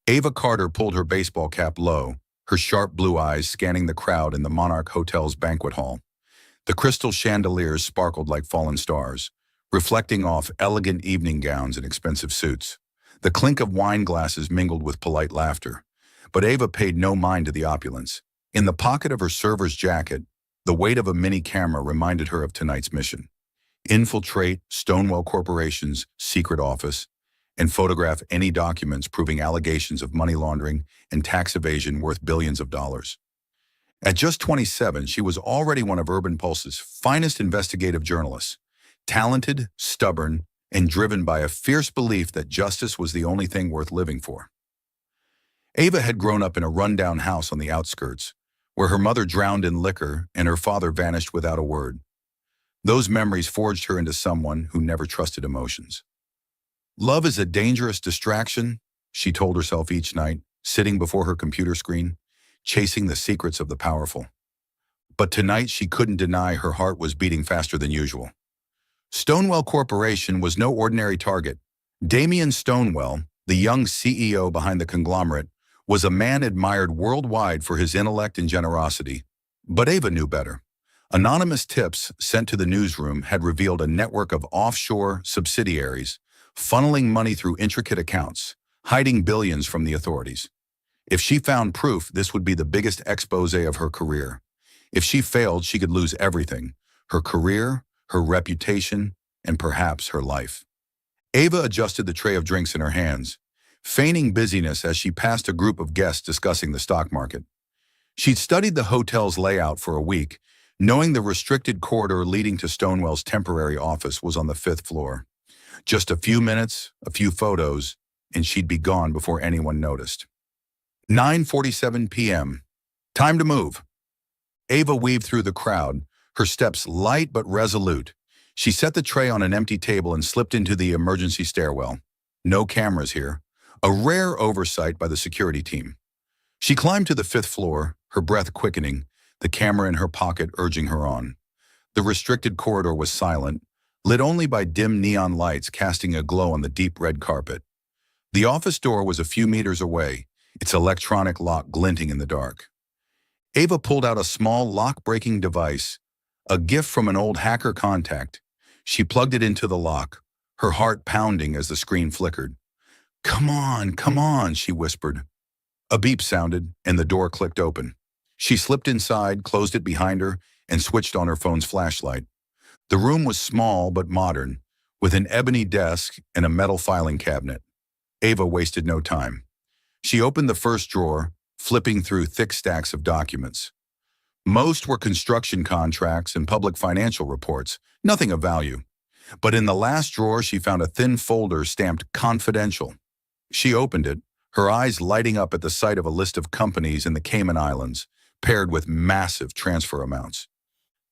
Ava Carter pulled her baseball cap low, her sharp blue eyes scanning the crowd in the Monarch Hotel's banquet hall. The crystal chandeliers sparkled like fallen stars, reflecting off elegant evening gowns and expensive suits. The clink of wine glasses mingled with polite laughter, but Ava paid no mind to the opulence. In the pocket of her server's jacket, the weight of a mini camera reminded her of tonight's mission. Infiltrate Stonewell Corporation's secret office and photograph any documents proving allegations of money laundering and tax evasion worth billions of dollars. At just 27, she was already one of Urban Pulse's finest investigative journalists, talented, stubborn, and driven by a fierce belief that justice was the only thing worth living for. Ava had grown up in a rundown house on the outskirts, where her mother drowned in liquor and her father vanished without a word. Those memories forged her into someone who never trusted emotions. Love is a dangerous distraction, she told herself each night, sitting before her computer screen, chasing the secrets of the powerful. But tonight she couldn't deny her heart was beating faster than usual. Stonewell Corporation was no ordinary target. Damian Stonewell, the young CEO behind the conglomerate, was a man admired worldwide for his intellect and generosity. But Ava knew better. Anonymous tips sent to the newsroom had revealed a network of offshore subsidiaries, funneling money through intricate accounts, hiding billions from the authorities. If she found proof, this would be the biggest expose of her career. If she failed, she could lose everything: her career, her reputation, and perhaps her life. Ava adjusted the tray of drinks in her hands, feigning busyness as she passed a group of guests discussing the stock market. She'd studied the hotel's layout for a week, knowing the restricted corridor leading to Stonewell's temporary office was on the 5th floor. Just a few minutes, a few photos, and she'd be gone before anyone noticed. 9:47 p.m. Time to move. Ava weaved through the crowd, her steps light but resolute. She set the tray on an empty table and slipped into the emergency stairwell. No cameras here, a rare oversight by the security team. She climbed to the 5th floor, her breath quickening, the camera in her pocket urging her on. The restricted corridor was silent, lit only by dim neon lights casting a glow on the deep red carpet. The office door was a few meters away, its electronic lock glinting in the dark. Ava pulled out a small lock-breaking device, a gift from an old hacker contact. She plugged it into the lock, her heart pounding as the screen flickered. Come on," she whispered. A beep sounded, and the door clicked open. She slipped inside, closed it behind her, and switched on her phone's flashlight. The room was small but modern, with an ebony desk and a metal filing cabinet. Ava wasted no time. She opened the first drawer, flipping through thick stacks of documents. Most were construction contracts and public financial reports, nothing of value. But in the last drawer, she found a thin folder stamped "Confidential." She opened it, her eyes lighting up at the sight of a list of companies in the Cayman Islands, paired with massive transfer amounts.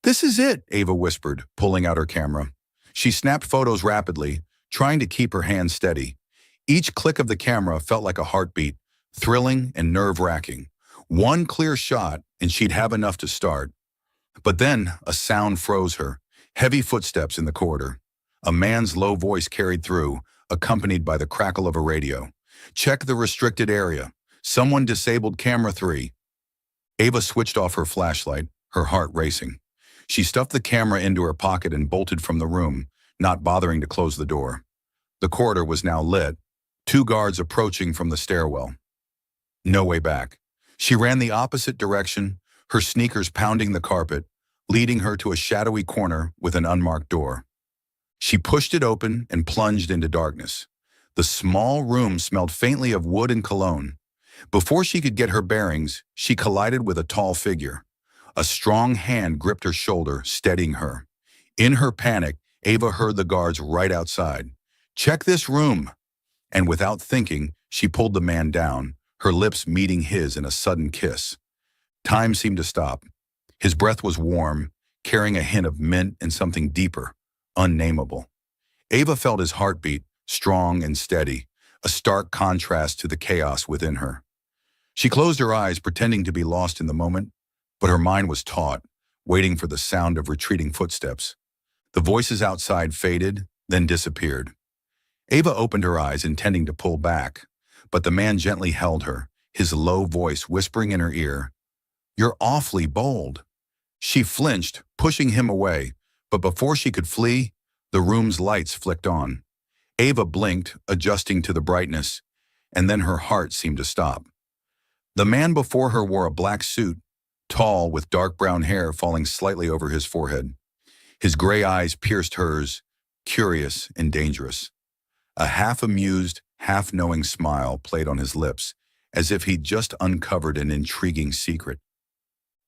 "This is it," Ava whispered, pulling out her camera. She snapped photos rapidly, trying to keep her hands steady. Each click of the camera felt like a heartbeat, thrilling and nerve-wracking. One clear shot, and she'd have enough to start. But then a sound froze her, heavy footsteps in the corridor. A man's low voice carried through, accompanied by the crackle of a radio. "Check the restricted area. Someone disabled camera 3. Ava switched off her flashlight, her heart racing. She stuffed the camera into her pocket and bolted from the room, not bothering to close the door. The corridor was now lit, 2 guards approaching from the stairwell. No way back. She ran the opposite direction, her sneakers pounding the carpet, leading her to a shadowy corner with an unmarked door. She pushed it open and plunged into darkness. The small room smelled faintly of wood and cologne. Before she could get her bearings, she collided with a tall figure. A strong hand gripped her shoulder, steadying her. In her panic, Ava heard the guards right outside. "Check this room!" And without thinking, she pulled the man down, her lips meeting his in a sudden kiss. Time seemed to stop. His breath was warm, carrying a hint of mint and something deeper, unnameable. Ava felt his heartbeat, strong and steady, a stark contrast to the chaos within her. She closed her eyes, pretending to be lost in the moment, but her mind was taut, waiting for the sound of retreating footsteps. The voices outside faded, then disappeared. Ava opened her eyes, intending to pull back, but the man gently held her, his low voice whispering in her ear, "You're awfully bold." She flinched, pushing him away, but before she could flee, the room's lights flicked on. Ava blinked, adjusting to the brightness, and then her heart seemed to stop. The man before her wore a black suit, tall, with dark brown hair falling slightly over his forehead. His gray eyes pierced hers, curious and dangerous. A half-amused, half-knowing smile played on his lips, as if he'd just uncovered an intriguing secret.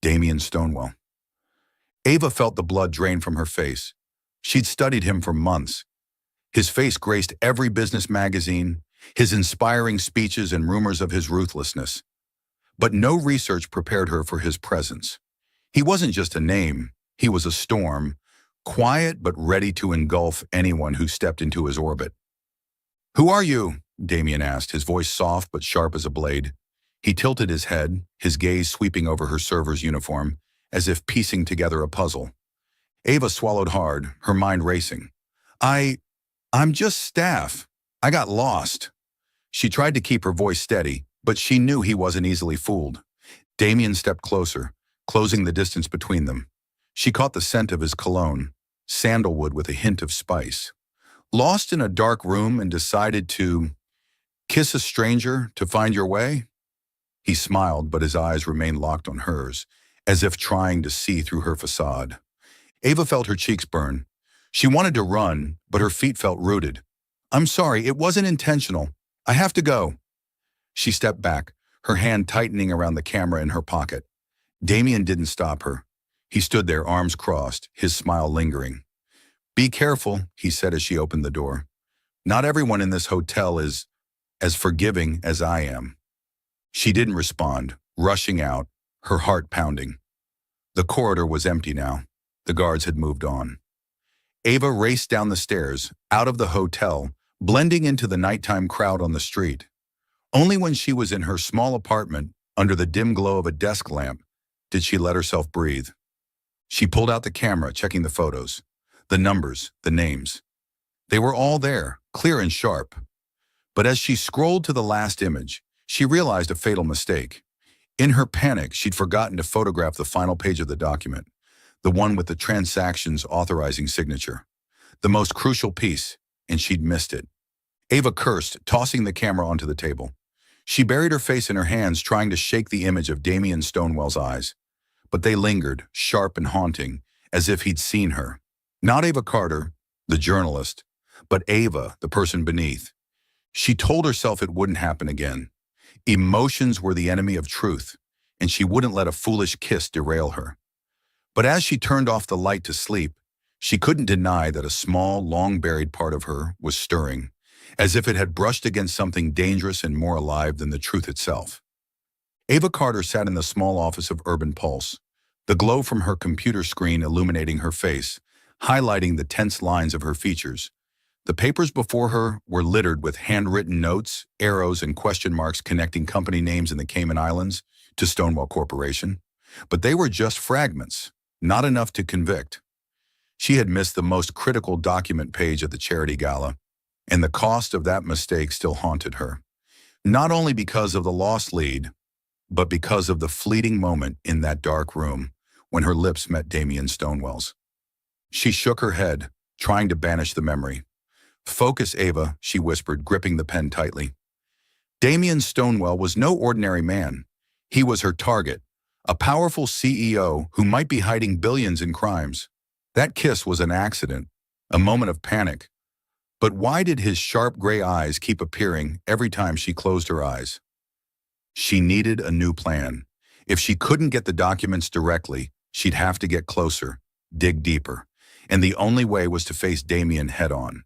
Damien Stonewall. Ava felt the blood drain from her face. She'd studied him for months. His face graced every business magazine, his inspiring speeches and rumors of his ruthlessness. But no research prepared her for his presence. He wasn't just a name, he was a storm, quiet but ready to engulf anyone who stepped into his orbit. "Who are you?" Damien asked, his voice soft but sharp as a blade. He tilted his head, his gaze sweeping over her server's uniform, as if piecing together a puzzle. Ava swallowed hard, her mind racing. I'm just staff. I got lost." She tried to keep her voice steady, but she knew he wasn't easily fooled. Damien stepped closer, closing the distance between them. She caught the scent of his cologne, sandalwood with a hint of spice. "Lost in a dark room and decided to kiss a stranger to find your way?" He smiled, but his eyes remained locked on hers, as if trying to see through her facade. Ava felt her cheeks burn. She wanted to run, but her feet felt rooted. "I'm sorry, it wasn't intentional. I have to go." She stepped back, her hand tightening around the camera in her pocket. Damien didn't stop her. He stood there, arms crossed, his smile lingering. "Be careful," he said as she opened the door. "Not everyone in this hotel is as forgiving as I am." She didn't respond, rushing out, her heart pounding. The corridor was empty now. The guards had moved on. Ava raced down the stairs, out of the hotel, blending into the nighttime crowd on the street. Only when she was in her small apartment, under the dim glow of a desk lamp, did she let herself breathe. She pulled out the camera, checking the photos, the numbers, the names. They were all there, clear and sharp. But as she scrolled to the last image, she realized a fatal mistake. In her panic, she'd forgotten to photograph the final page of the document, the one with the transaction's authorizing signature. The most crucial piece, and she'd missed it. Ava cursed, tossing the camera onto the table. She buried her face in her hands, trying to shake the image of Damien Stonewall's eyes. But they lingered, sharp and haunting, as if he'd seen her. Not Ava Carter, the journalist, but Ava, the person beneath. She told herself it wouldn't happen again. Emotions were the enemy of truth, and she wouldn't let a foolish kiss derail her. But as she turned off the light to sleep, she couldn't deny that a small, long-buried part of her was stirring, as if it had brushed against something dangerous and more alive than the truth itself. Ava Carter sat in the small office of Urban Pulse, the glow from her computer screen illuminating her face, highlighting the tense lines of her features. The papers before her were littered with handwritten notes, arrows, and question marks connecting company names in the Cayman Islands to Stonewall Corporation. But they were just fragments, not enough to convict. She had missed the most critical document page at the charity gala, and the cost of that mistake still haunted her. Not only because of the lost lead, but because of the fleeting moment in that dark room when her lips met Damien Stonewall's. She shook her head, trying to banish the memory. "Focus, Ava," she whispered, gripping the pen tightly. Damien Stonewall was no ordinary man. He was her target, a powerful CEO who might be hiding billions in crimes. That kiss was an accident, a moment of panic. But why did his sharp gray eyes keep appearing every time she closed her eyes? She needed a new plan. If she couldn't get the documents directly, she'd have to get closer, dig deeper. And the only way was to face Damien head-on.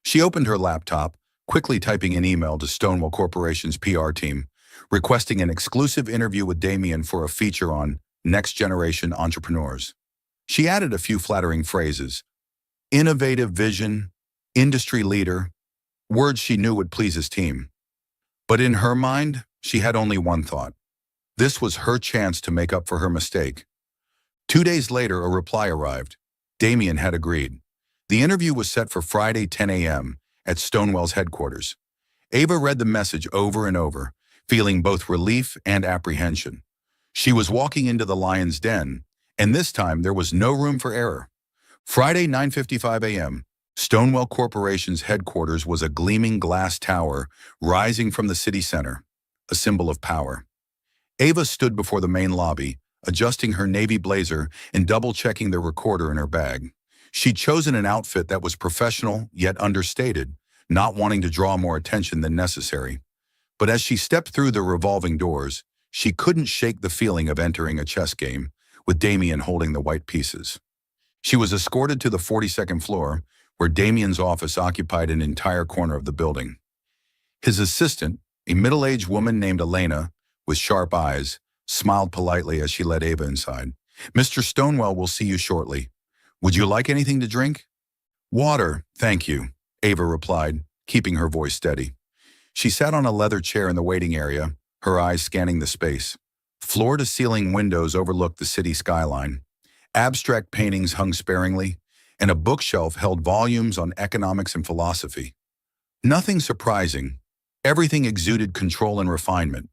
She opened her laptop, quickly typing an email to Stonewall Corporation's PR team, requesting an exclusive interview with Damien for a feature on next-generation entrepreneurs. She added a few flattering phrases: innovative vision, industry leader, words she knew would please his team. But in her mind, she had only one thought. This was her chance to make up for her mistake. 2 days later, a reply arrived. Damien had agreed. The interview was set for Friday, 10 a.m. at Stonewall's headquarters. Ava read the message over and over, feeling both relief and apprehension. She was walking into the lion's den, and this time there was no room for error. Friday, 9:55 a.m., Stonewell Corporation's headquarters was a gleaming glass tower rising from the city center, a symbol of power. Ava stood before the main lobby, adjusting her navy blazer and double-checking the recorder in her bag. She'd chosen an outfit that was professional yet understated, not wanting to draw more attention than necessary. But as she stepped through the revolving doors, she couldn't shake the feeling of entering a chess game, with Damien holding the white pieces. She was escorted to the 42nd floor, where Damien's office occupied an entire corner of the building. His assistant, a middle-aged woman named Elena, with sharp eyes, smiled politely as she led Ava inside. "Mr. Stonewell will see you shortly. Would you like anything to drink?" "Water, thank you," Ava replied, keeping her voice steady. She sat on a leather chair in the waiting area, her eyes scanning the space. Floor-to-ceiling windows overlooked the city skyline. Abstract paintings hung sparingly, and a bookshelf held volumes on economics and philosophy. Nothing surprising. Everything exuded control and refinement,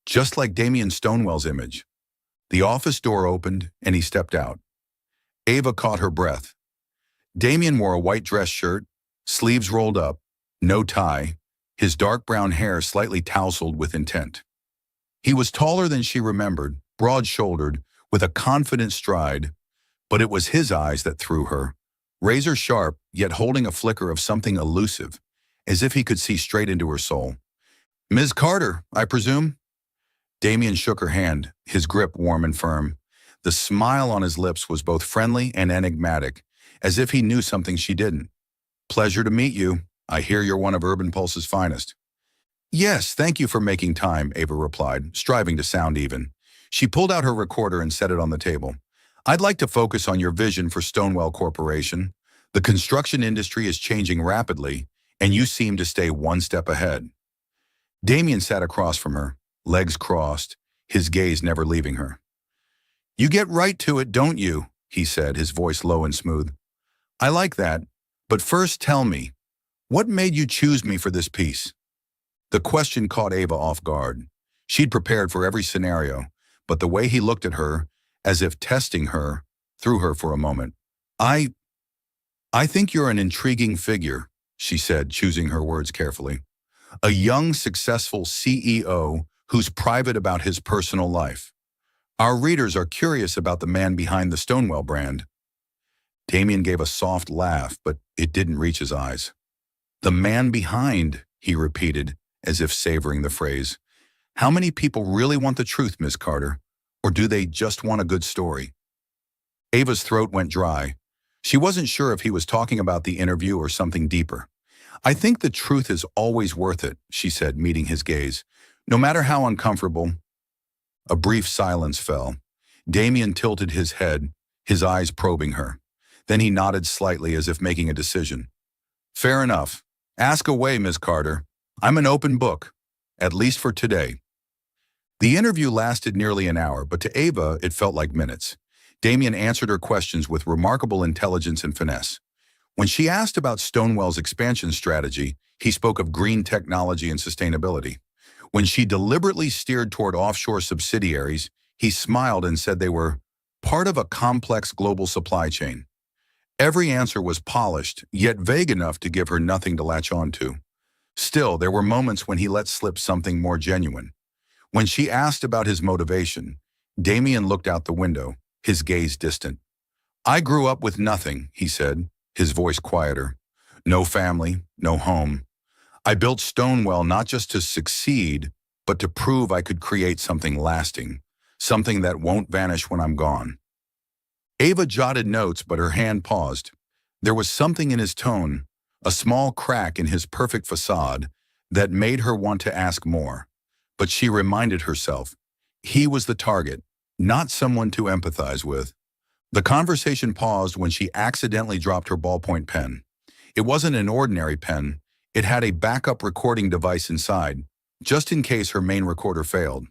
just like Damien Stonewell's image. The office door opened, and he stepped out. Ava caught her breath. Damien wore a white dress shirt, sleeves rolled up, no tie, his dark brown hair slightly tousled with intent. He was taller than she remembered, broad-shouldered, with a confident stride, but it was his eyes that threw her, razor-sharp, yet holding a flicker of something elusive, as if he could see straight into her soul. "Ms. Carter, I presume?" Damien shook her hand, his grip warm and firm. The smile on his lips was both friendly and enigmatic, as if he knew something she didn't. "Pleasure to meet you. I hear you're one of Urban Pulse's finest." "Yes, thank you for making time," Ava replied, striving to sound even. She pulled out her recorder and set it on the table. "I'd like to focus on your vision for Stonewell Corporation. The construction industry is changing rapidly, and you seem to stay one step ahead." Damien sat across from her, legs crossed, his gaze never leaving her. "You get right to it, don't you?" he said, his voice low and smooth. "I like that, but first tell me, what made you choose me for this piece?" The question caught Ava off guard. She'd prepared for every scenario, but the way he looked at her, as if testing her, threw her for a moment. I think you're an intriguing figure," she said, choosing her words carefully. "A young, successful CEO who's private about his personal life. Our readers are curious about the man behind the Stonewell brand." Damien gave a soft laugh, but it didn't reach his eyes. "The man behind," he repeated, as if savoring the phrase. "How many people really want the truth, Miss Carter? Or do they just want a good story?" Ava's throat went dry. She wasn't sure if he was talking about the interview or something deeper. "I think the truth is always worth it," she said, meeting his gaze. "No matter how uncomfortable." A brief silence fell. Damien tilted his head, his eyes probing her. Then he nodded slightly as if making a decision. "Fair enough. Ask away, Ms. Carter. I'm an open book, at least for today." The interview lasted nearly an hour, but to Ava it felt like minutes. Damien answered her questions with remarkable intelligence and finesse. When she asked about Stonewell's expansion strategy, he spoke of green technology and sustainability. When she deliberately steered toward offshore subsidiaries, he smiled and said they were part of a complex global supply chain. Every answer was polished, yet vague enough to give her nothing to latch onto. Still, there were moments when he let slip something more genuine. When she asked about his motivation, Damien looked out the window, his gaze distant. "I grew up with nothing," he said, his voice quieter. "No family, no home. I built Stonewell not just to succeed, but to prove I could create something lasting, something that won't vanish when I'm gone." Ava jotted notes, but her hand paused. There was something in his tone, a small crack in his perfect facade, that made her want to ask more. But she reminded herself, he was the target, not someone to empathize with. The conversation paused when she accidentally dropped her ballpoint pen. It wasn't an ordinary pen. It had a backup recording device inside, just in case her main recorder failed.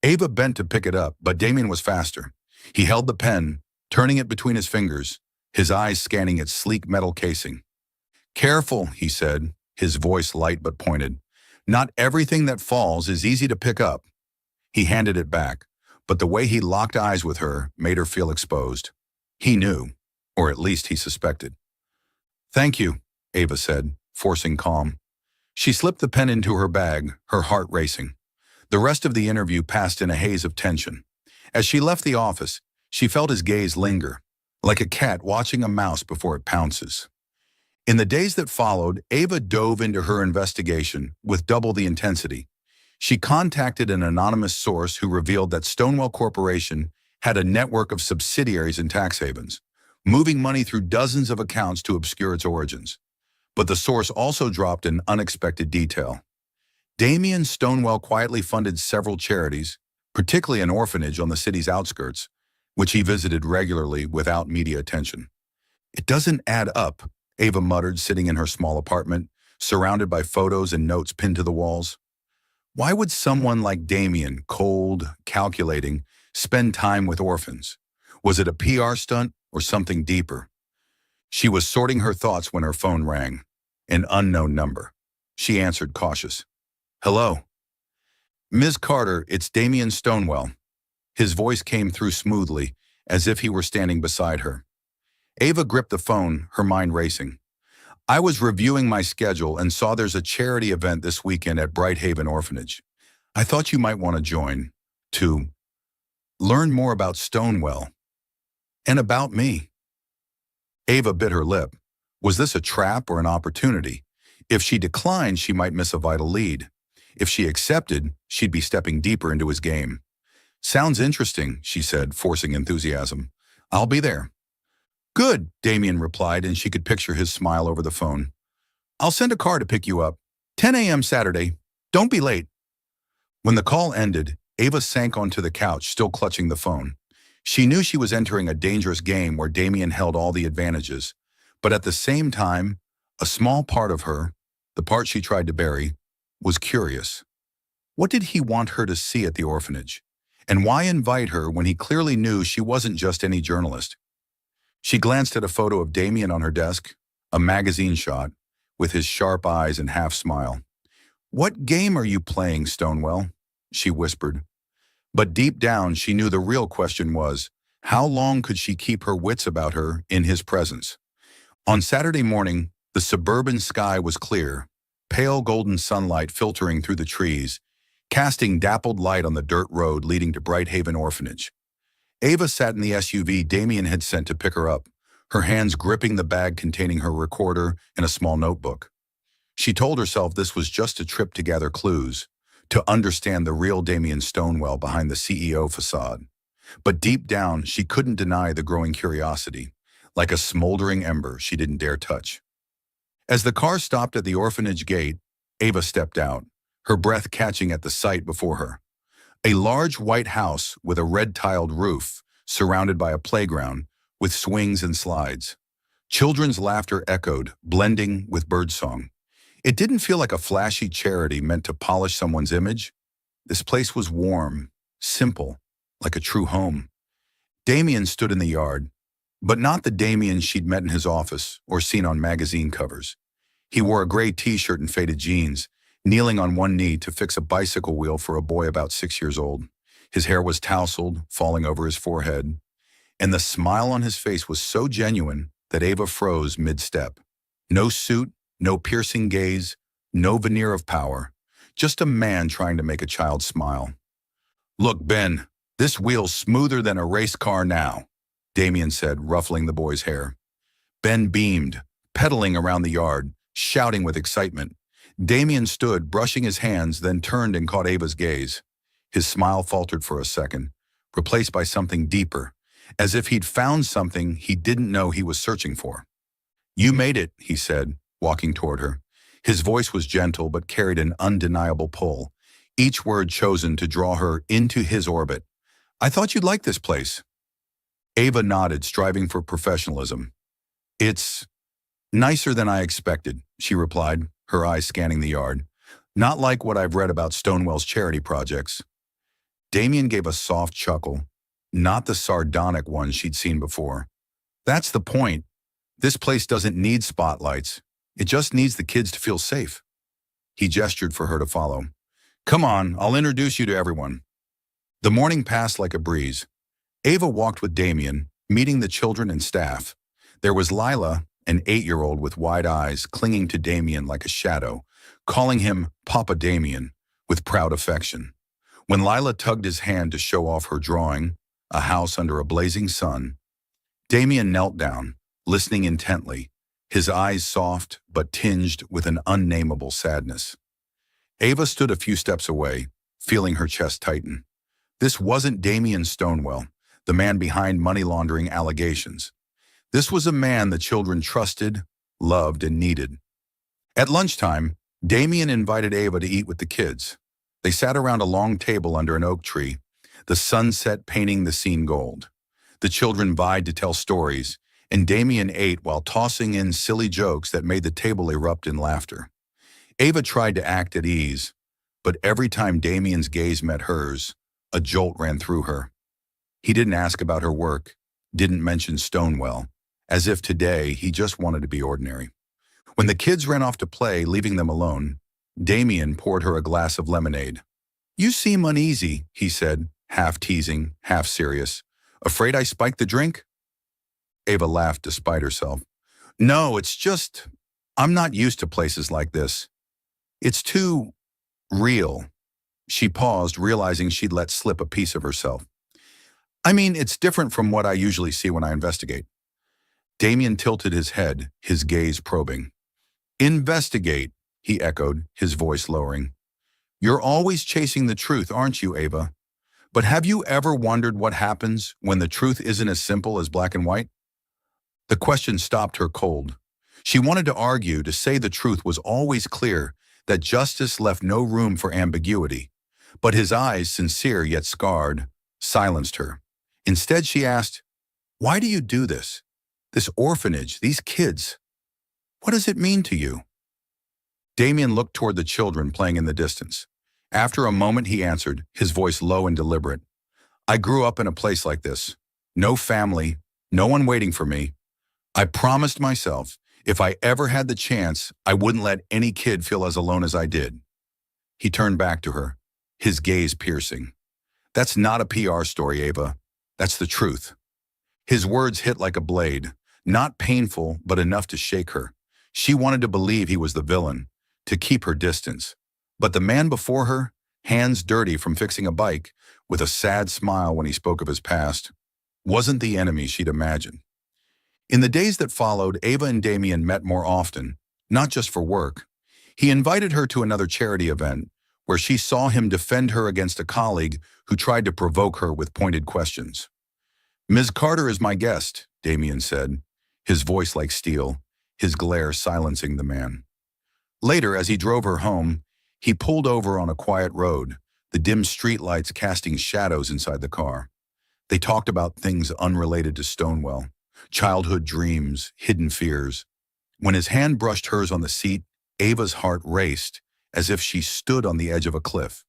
Ava bent to pick it up, but Damien was faster. He held the pen, turning it between his fingers, his eyes scanning its sleek metal casing. "Careful," he said, his voice light but pointed. Not everything that falls is easy to pick up. He handed it back, but the way he locked eyes with her made her feel exposed. He knew, or at least he suspected. "Thank you," Ava said, forcing calm. She slipped the pen into her bag, her heart racing. The rest of the interview passed in a haze of tension. As she left the office, she felt his gaze linger, like a cat watching a mouse before it pounces. In the days that followed, Ava dove into her investigation with double the intensity. She contacted an anonymous source who revealed that Stonewell Corporation had a network of subsidiaries in tax havens, moving money through dozens of accounts to obscure its origins. But the source also dropped an unexpected detail. Damien Stonewell quietly funded several charities, particularly an orphanage on the city's outskirts, which he visited regularly without media attention. "It doesn't add up," Ava muttered, sitting in her small apartment, surrounded by photos and notes pinned to the walls. Why would someone like Damien, cold, calculating, spend time with orphans? Was it a PR stunt or something deeper? She was sorting her thoughts when her phone rang. An unknown number. She answered, cautious. "Hello." "Ms. Carter, it's Damien Stonewell." His voice came through smoothly, as if he were standing beside her. Ava gripped the phone, her mind racing. "I was reviewing my schedule and saw there's a charity event this weekend at Bright Haven Orphanage. I thought you might want to join, to learn more about Stonewell and about me." Ava bit her lip. Was this a trap or an opportunity? If she declined, she might miss a vital lead. If she accepted, she'd be stepping deeper into his game. "Sounds interesting," she said, forcing enthusiasm. "I'll be there." "Good," Damien replied, and she could picture his smile over the phone. "I'll send a car to pick you up. 10 a.m. Saturday. Don't be late." When the call ended, Ava sank onto the couch, still clutching the phone. She knew she was entering a dangerous game where Damien held all the advantages, but at the same time, a small part of her, the part she tried to bury, was curious. What did he want her to see at the orphanage? And why invite her when he clearly knew she wasn't just any journalist? She glanced at a photo of Damien on her desk, a magazine shot, with his sharp eyes and half-smile. "What game are you playing, Stonewell?" she whispered. But deep down, she knew the real question was, how long could she keep her wits about her in his presence? On Saturday morning, the suburban sky was clear, pale golden sunlight filtering through the trees, casting dappled light on the dirt road leading to Bright Haven Orphanage. Ava sat in the SUV Damien had sent to pick her up, her hands gripping the bag containing her recorder and a small notebook. She told herself this was just a trip to gather clues, to understand the real Damien Stonewell behind the CEO facade. But deep down, she couldn't deny the growing curiosity, like a smoldering ember she didn't dare touch. As the car stopped at the orphanage gate, Ava stepped out, her breath catching at the sight before her. A large white house with a red-tiled roof, surrounded by a playground with swings and slides. Children's laughter echoed, blending with birdsong. It didn't feel like a flashy charity meant to polish someone's image. This place was warm, simple, like a true home. Damien stood in the yard, but not the Damien she'd met in his office or seen on magazine covers. He wore a gray t-shirt and faded jeans, kneeling on one knee to fix a bicycle wheel for a boy about 6 years old. His hair was tousled, falling over his forehead, and the smile on his face was so genuine that Ava froze mid-step. No suit, no piercing gaze, no veneer of power, just a man trying to make a child smile. "Look, Ben, this wheel's smoother than a race car now," Damien said, ruffling the boy's hair. Ben beamed, pedaling around the yard, shouting with excitement. Damien stood, brushing his hands, then turned and caught Ava's gaze. His smile faltered for a second, replaced by something deeper, as if he'd found something he didn't know he was searching for. "You made it," he said, walking toward her. His voice was gentle but carried an undeniable pull, each word chosen to draw her into his orbit. "I thought you'd like this place." Ava nodded, striving for professionalism. "It's nicer than I expected," she replied, her eyes scanning the yard. "Not like what I've read about Stonewell's charity projects." Damien gave a soft chuckle, not the sardonic one she'd seen before. "That's the point. This place doesn't need spotlights. It just needs the kids to feel safe." He gestured for her to follow. Come on, I'll introduce you to everyone. The morning passed like a breeze. Ava walked with Damien, meeting the children and staff. There was Lila, an 8-year-old with wide eyes, clinging to Damien like a shadow, calling him Papa Damien with proud affection. When Lila tugged his hand to show off her drawing, a house under a blazing sun, Damien knelt down, listening intently, his eyes soft but tinged with an unnameable sadness. Ava stood a few steps away, feeling her chest tighten. This wasn't Damien Stonewell, the man behind money laundering allegations. This was a man the children trusted, loved, and needed. At lunchtime, Damien invited Ava to eat with the kids. They sat around a long table under an oak tree, the sunset painting the scene gold. The children vied to tell stories, and Damien ate while tossing in silly jokes that made the table erupt in laughter. Ava tried to act at ease, but every time Damien's gaze met hers, a jolt ran through her. He didn't ask about her work, didn't mention Stonewell, as if today he just wanted to be ordinary. When the kids ran off to play, leaving them alone, Damien poured her a glass of lemonade. "You seem uneasy," he said, half teasing, half serious. "Afraid I spiked the drink?" Ava laughed despite herself. "No, it's just, I'm not used to places like this. It's too real." She paused, realizing she'd let slip a piece of herself. "I mean, it's different from what I usually see when I investigate." Damien tilted his head, his gaze probing. "Investigate," he echoed, his voice lowering. "You're always chasing the truth, aren't you, Ava? But have you ever wondered what happens when the truth isn't as simple as black and white?" The question stopped her cold. She wanted to argue, to say the truth was always clear, that justice left no room for ambiguity. But his eyes, sincere yet scarred, silenced her. Instead, she asked, "Why do you do this? This orphanage, these kids. What does it mean to you?" Damien looked toward the children playing in the distance. After a moment, he answered, his voice low and deliberate. "I grew up in a place like this. No family, no one waiting for me. I promised myself, if I ever had the chance, I wouldn't let any kid feel as alone as I did." He turned back to her, his gaze piercing. "That's not a PR story, Ava. That's the truth." His words hit like a blade, not painful, but enough to shake her. She wanted to believe he was the villain, to keep her distance. But the man before her, hands dirty from fixing a bike, with a sad smile when he spoke of his past, wasn't the enemy she'd imagined. In the days that followed, Ava and Damien met more often, not just for work. He invited her to another charity event, where she saw him defend her against a colleague who tried to provoke her with pointed questions. "Ms. Carter is my guest," Damien said, his voice like steel, his glare silencing the man. Later, as he drove her home, he pulled over on a quiet road, the dim streetlights casting shadows inside the car. They talked about things unrelated to Stonewell, childhood dreams, hidden fears. When his hand brushed hers on the seat, Ava's heart raced, as if she stood on the edge of a cliff.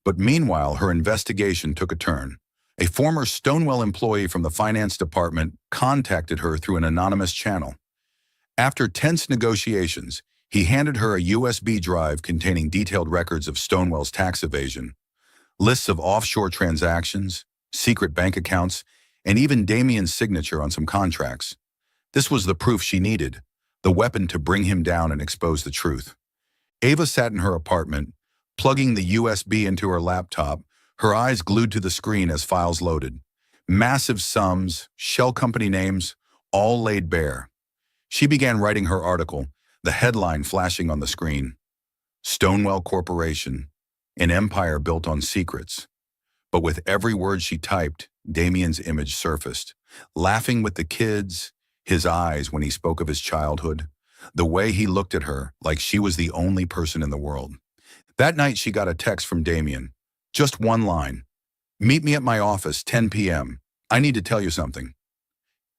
But meanwhile, her investigation took a turn. A former Stonewell employee from the finance department contacted her through an anonymous channel. After tense negotiations, he handed her a USB drive containing detailed records of Stonewell's tax evasion, lists of offshore transactions, secret bank accounts, and even Damien's signature on some contracts. This was the proof she needed, the weapon to bring him down and expose the truth. Ava sat in her apartment, plugging the USB into her laptop, her eyes glued to the screen as files loaded. Massive sums, shell company names, all laid bare. She began writing her article, the headline flashing on the screen. Stonewell Corporation, an empire built on secrets. But with every word she typed, Damien's image surfaced, laughing with the kids, his eyes when he spoke of his childhood, the way he looked at her like she was the only person in the world. That night she got a text from Damien. Just one line. "Meet me at my office, 10 p.m. I need to tell you something."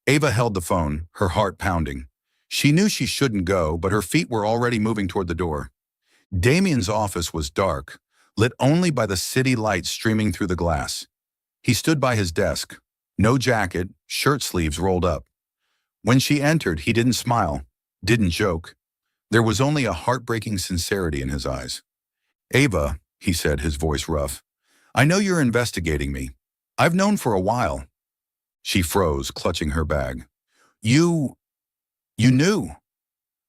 Ava held the phone, her heart pounding. She knew she shouldn't go, but her feet were already moving toward the door. Damien's office was dark, lit only by the city lights streaming through the glass. He stood by his desk, no jacket, shirt sleeves rolled up. When she entered, he didn't smile, didn't joke, There was only a heartbreaking sincerity in his eyes. "Ava," he said, his voice rough, "I know you're investigating me. I've known for a while." She froze, clutching her bag. You knew."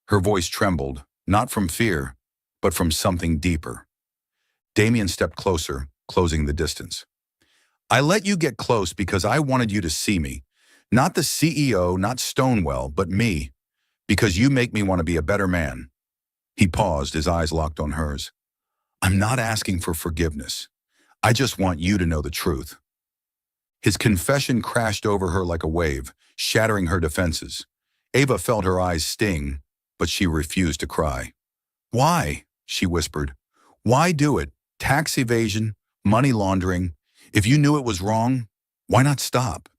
Her voice trembled, not from fear, but from something deeper. Damien stepped closer, closing the distance. "I let you get close because I wanted you to see me. Not the CEO, not Stonewell, but me. Because you make me want to be a better man." He paused, his eyes locked on hers. "I'm not asking for forgiveness. I just want you to know the truth." His confession crashed over her like a wave, shattering her defenses. Ava felt her eyes sting, but she refused to cry. "Why?" she whispered. "Why do it? Tax evasion, money laundering. If you knew it was wrong, why not stop?"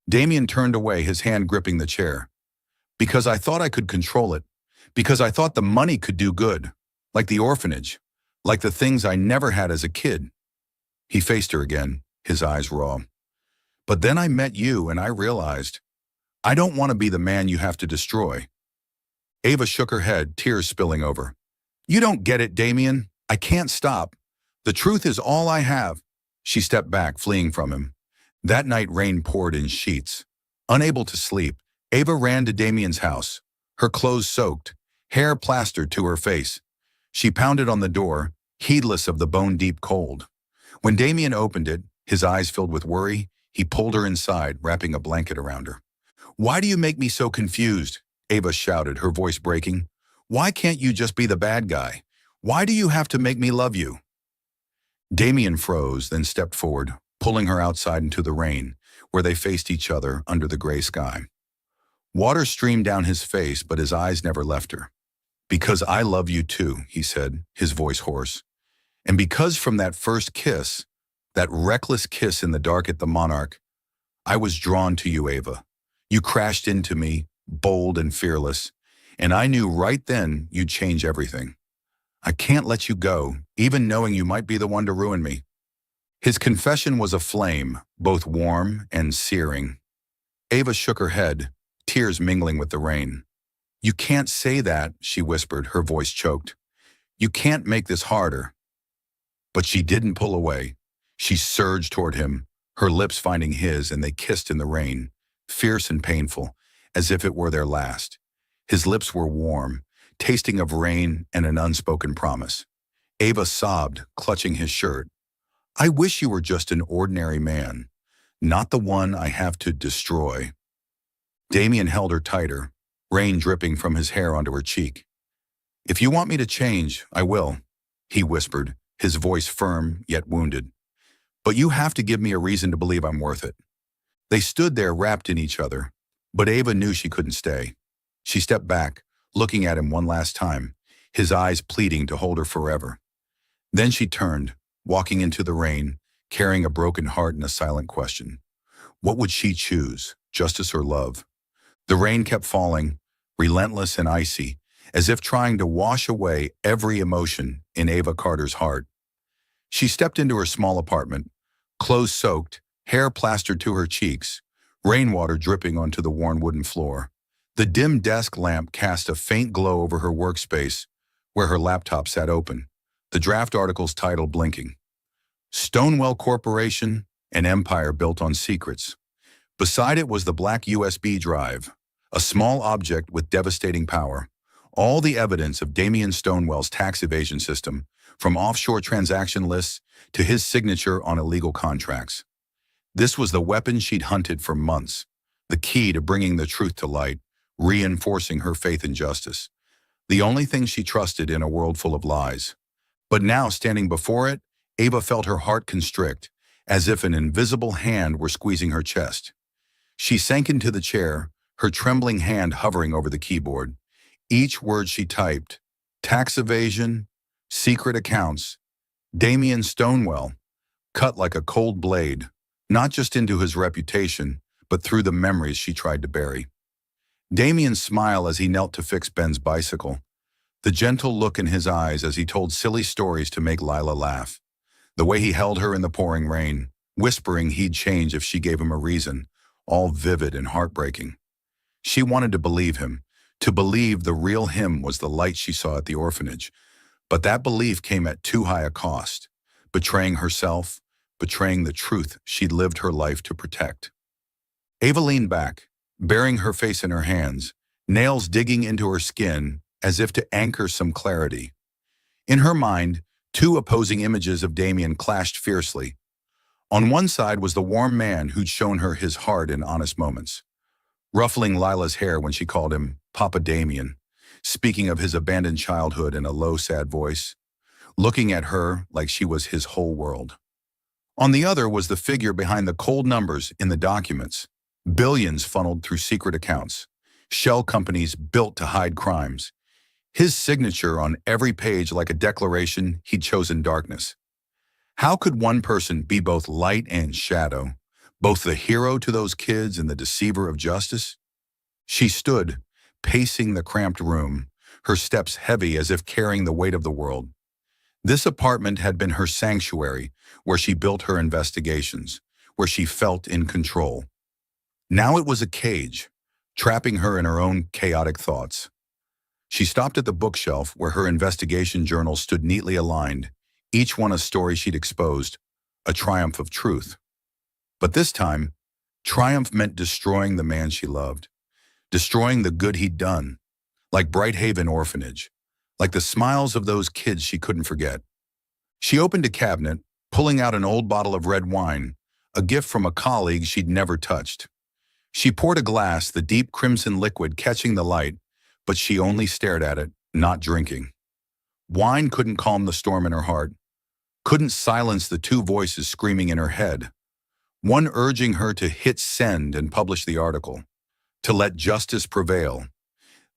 Damien turned away, his hand gripping the chair. "Because I thought I could control it. Because I thought the money could do good. Like the orphanage. Like the things I never had as a kid." He faced her again, his eyes raw. "But then I met you and I realized, I don't want to be the man you have to destroy." Ava shook her head, tears spilling over. "You don't get it, Damien. I can't stop. The truth is all I have." She stepped back, fleeing from him. That night rain poured in sheets. Unable to sleep, Ava ran to Damien's house, her clothes soaked, hair plastered to her face. She pounded on the door, heedless of the bone-deep cold. When Damien opened it, his eyes filled with worry, he pulled her inside, wrapping a blanket around her. "Why do you make me so confused?" Ava shouted, her voice breaking. "Why can't you just be the bad guy? Why do you have to make me love you?" Damien froze, then stepped forward, pulling her outside into the rain, where they faced each other under the gray sky. Water streamed down his face, but his eyes never left her. "Because I love you too," he said, his voice hoarse. "And because from that first kiss, that reckless kiss in the dark at the Monarch, I was drawn to you, Ava. You crashed into me, bold and fearless, and I knew right then you'd change everything. I can't let you go, even knowing you might be the one to ruin me." His confession was a flame, both warm and searing. Ava shook her head, tears mingling with the rain. "You can't say that," she whispered, her voice choked. "You can't make this harder." But she didn't pull away. She surged toward him, her lips finding his, and they kissed in the rain, fierce and painful, as if it were their last. His lips were warm, tasting of rain and an unspoken promise. Ava sobbed, clutching his shirt. "I wish you were just an ordinary man, not the one I have to destroy." Damien held her tighter, rain dripping from his hair onto her cheek. "If you want me to change, I will," he whispered, his voice firm yet wounded. "But you have to give me a reason to believe I'm worth it." They stood there wrapped in each other, but Ava knew she couldn't stay. She stepped back, looking at him one last time, his eyes pleading to hold her forever. Then she turned, walking into the rain, carrying a broken heart and a silent question. What would she choose, justice or love? The rain kept falling, relentless and icy, as if trying to wash away every emotion in Ava Carter's heart. She stepped into her small apartment, clothes soaked, hair plastered to her cheeks, rainwater dripping onto the worn wooden floor. The dim desk lamp cast a faint glow over her workspace, where her laptop sat open, the draft article's title blinking. Stonewell Corporation, an empire built on secrets. Beside it was the black USB drive, a small object with devastating power. All the evidence of Damien Stonewell's tax evasion system, from offshore transaction lists to his signature on illegal contracts. This was the weapon she'd hunted for months, the key to bringing the truth to light, reinforcing her faith in justice. The only thing she trusted in a world full of lies. But now, standing before it, Ava felt her heart constrict, as if an invisible hand were squeezing her chest. She sank into the chair, her trembling hand hovering over the keyboard. Each word she typed, tax evasion, secret accounts, Damien Stonewell, cut like a cold blade, not just into his reputation, but through the memories she tried to bury. Damien's smile as he knelt to fix Ben's bicycle, the gentle look in his eyes as he told silly stories to make Lila laugh, the way he held her in the pouring rain, whispering he'd change if she gave him a reason, all vivid and heartbreaking. She wanted to believe him, to believe the real him was the light she saw at the orphanage. But that belief came at too high a cost, betraying herself, betraying the truth she'd lived her life to protect. Ava leaned back, burying her face in her hands, nails digging into her skin as if to anchor some clarity. In her mind, two opposing images of Damien clashed fiercely. On one side was the warm man who'd shown her his heart in honest moments, ruffling Lila's hair when she called him Papa Damien, speaking of his abandoned childhood in a low, sad voice, looking at her like she was his whole world. On the other was the figure behind the cold numbers in the documents, billions funneled through secret accounts, shell companies built to hide crimes, his signature on every page like a declaration he'd chosen darkness. How could one person be both light and shadow, both the hero to those kids and the deceiver of justice? She stood, pacing the cramped room, her steps heavy as if carrying the weight of the world. This apartment had been her sanctuary, where she built her investigations, where she felt in control. Now it was a cage, trapping her in her own chaotic thoughts. She stopped at the bookshelf where her investigation journals stood neatly aligned, each one a story she'd exposed, a triumph of truth. But this time, triumph meant destroying the man she loved, destroying the good he'd done, like Brighthaven Orphanage, like the smiles of those kids she couldn't forget. She opened a cabinet, pulling out an old bottle of red wine, a gift from a colleague she'd never touched. She poured a glass, the deep crimson liquid catching the light, but she only stared at it, not drinking. Wine couldn't calm the storm in her heart, couldn't silence the two voices screaming in her head, one urging her to hit send and publish the article, to let justice prevail,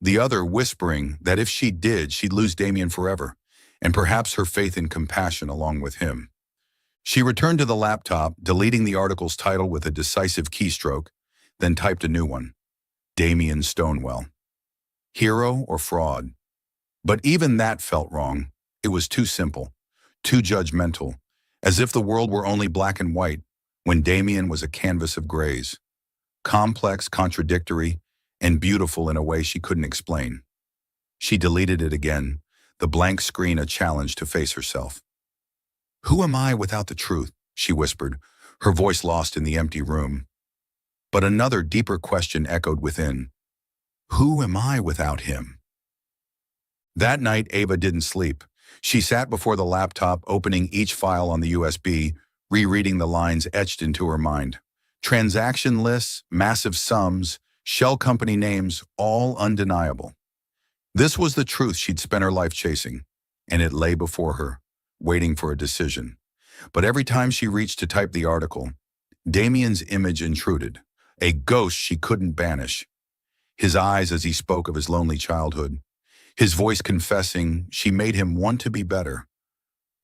the other whispering that if she did, she'd lose Damien forever, and perhaps her faith in compassion along with him. She returned to the laptop, deleting the article's title with a decisive keystroke, then typed a new one, Damien Stonewell. Hero or fraud? But even that felt wrong. It was too simple, too judgmental, as if the world were only black and white, when Damien was a canvas of grays, complex, contradictory, and beautiful in a way she couldn't explain. She deleted it again, the blank screen a challenge to face herself. "Who am I without the truth?" she whispered, her voice lost in the empty room. But another deeper question echoed within. Who am I without him? That night, Ava didn't sleep. She sat before the laptop, opening each file on the USB, rereading the lines etched into her mind. Transaction lists, massive sums, shell company names, all undeniable. This was the truth she'd spent her life chasing, and it lay before her, waiting for a decision. But every time she reached to type the article, Damien's image intruded, a ghost she couldn't banish. His eyes as he spoke of his lonely childhood, his voice confessing she made him want to be better,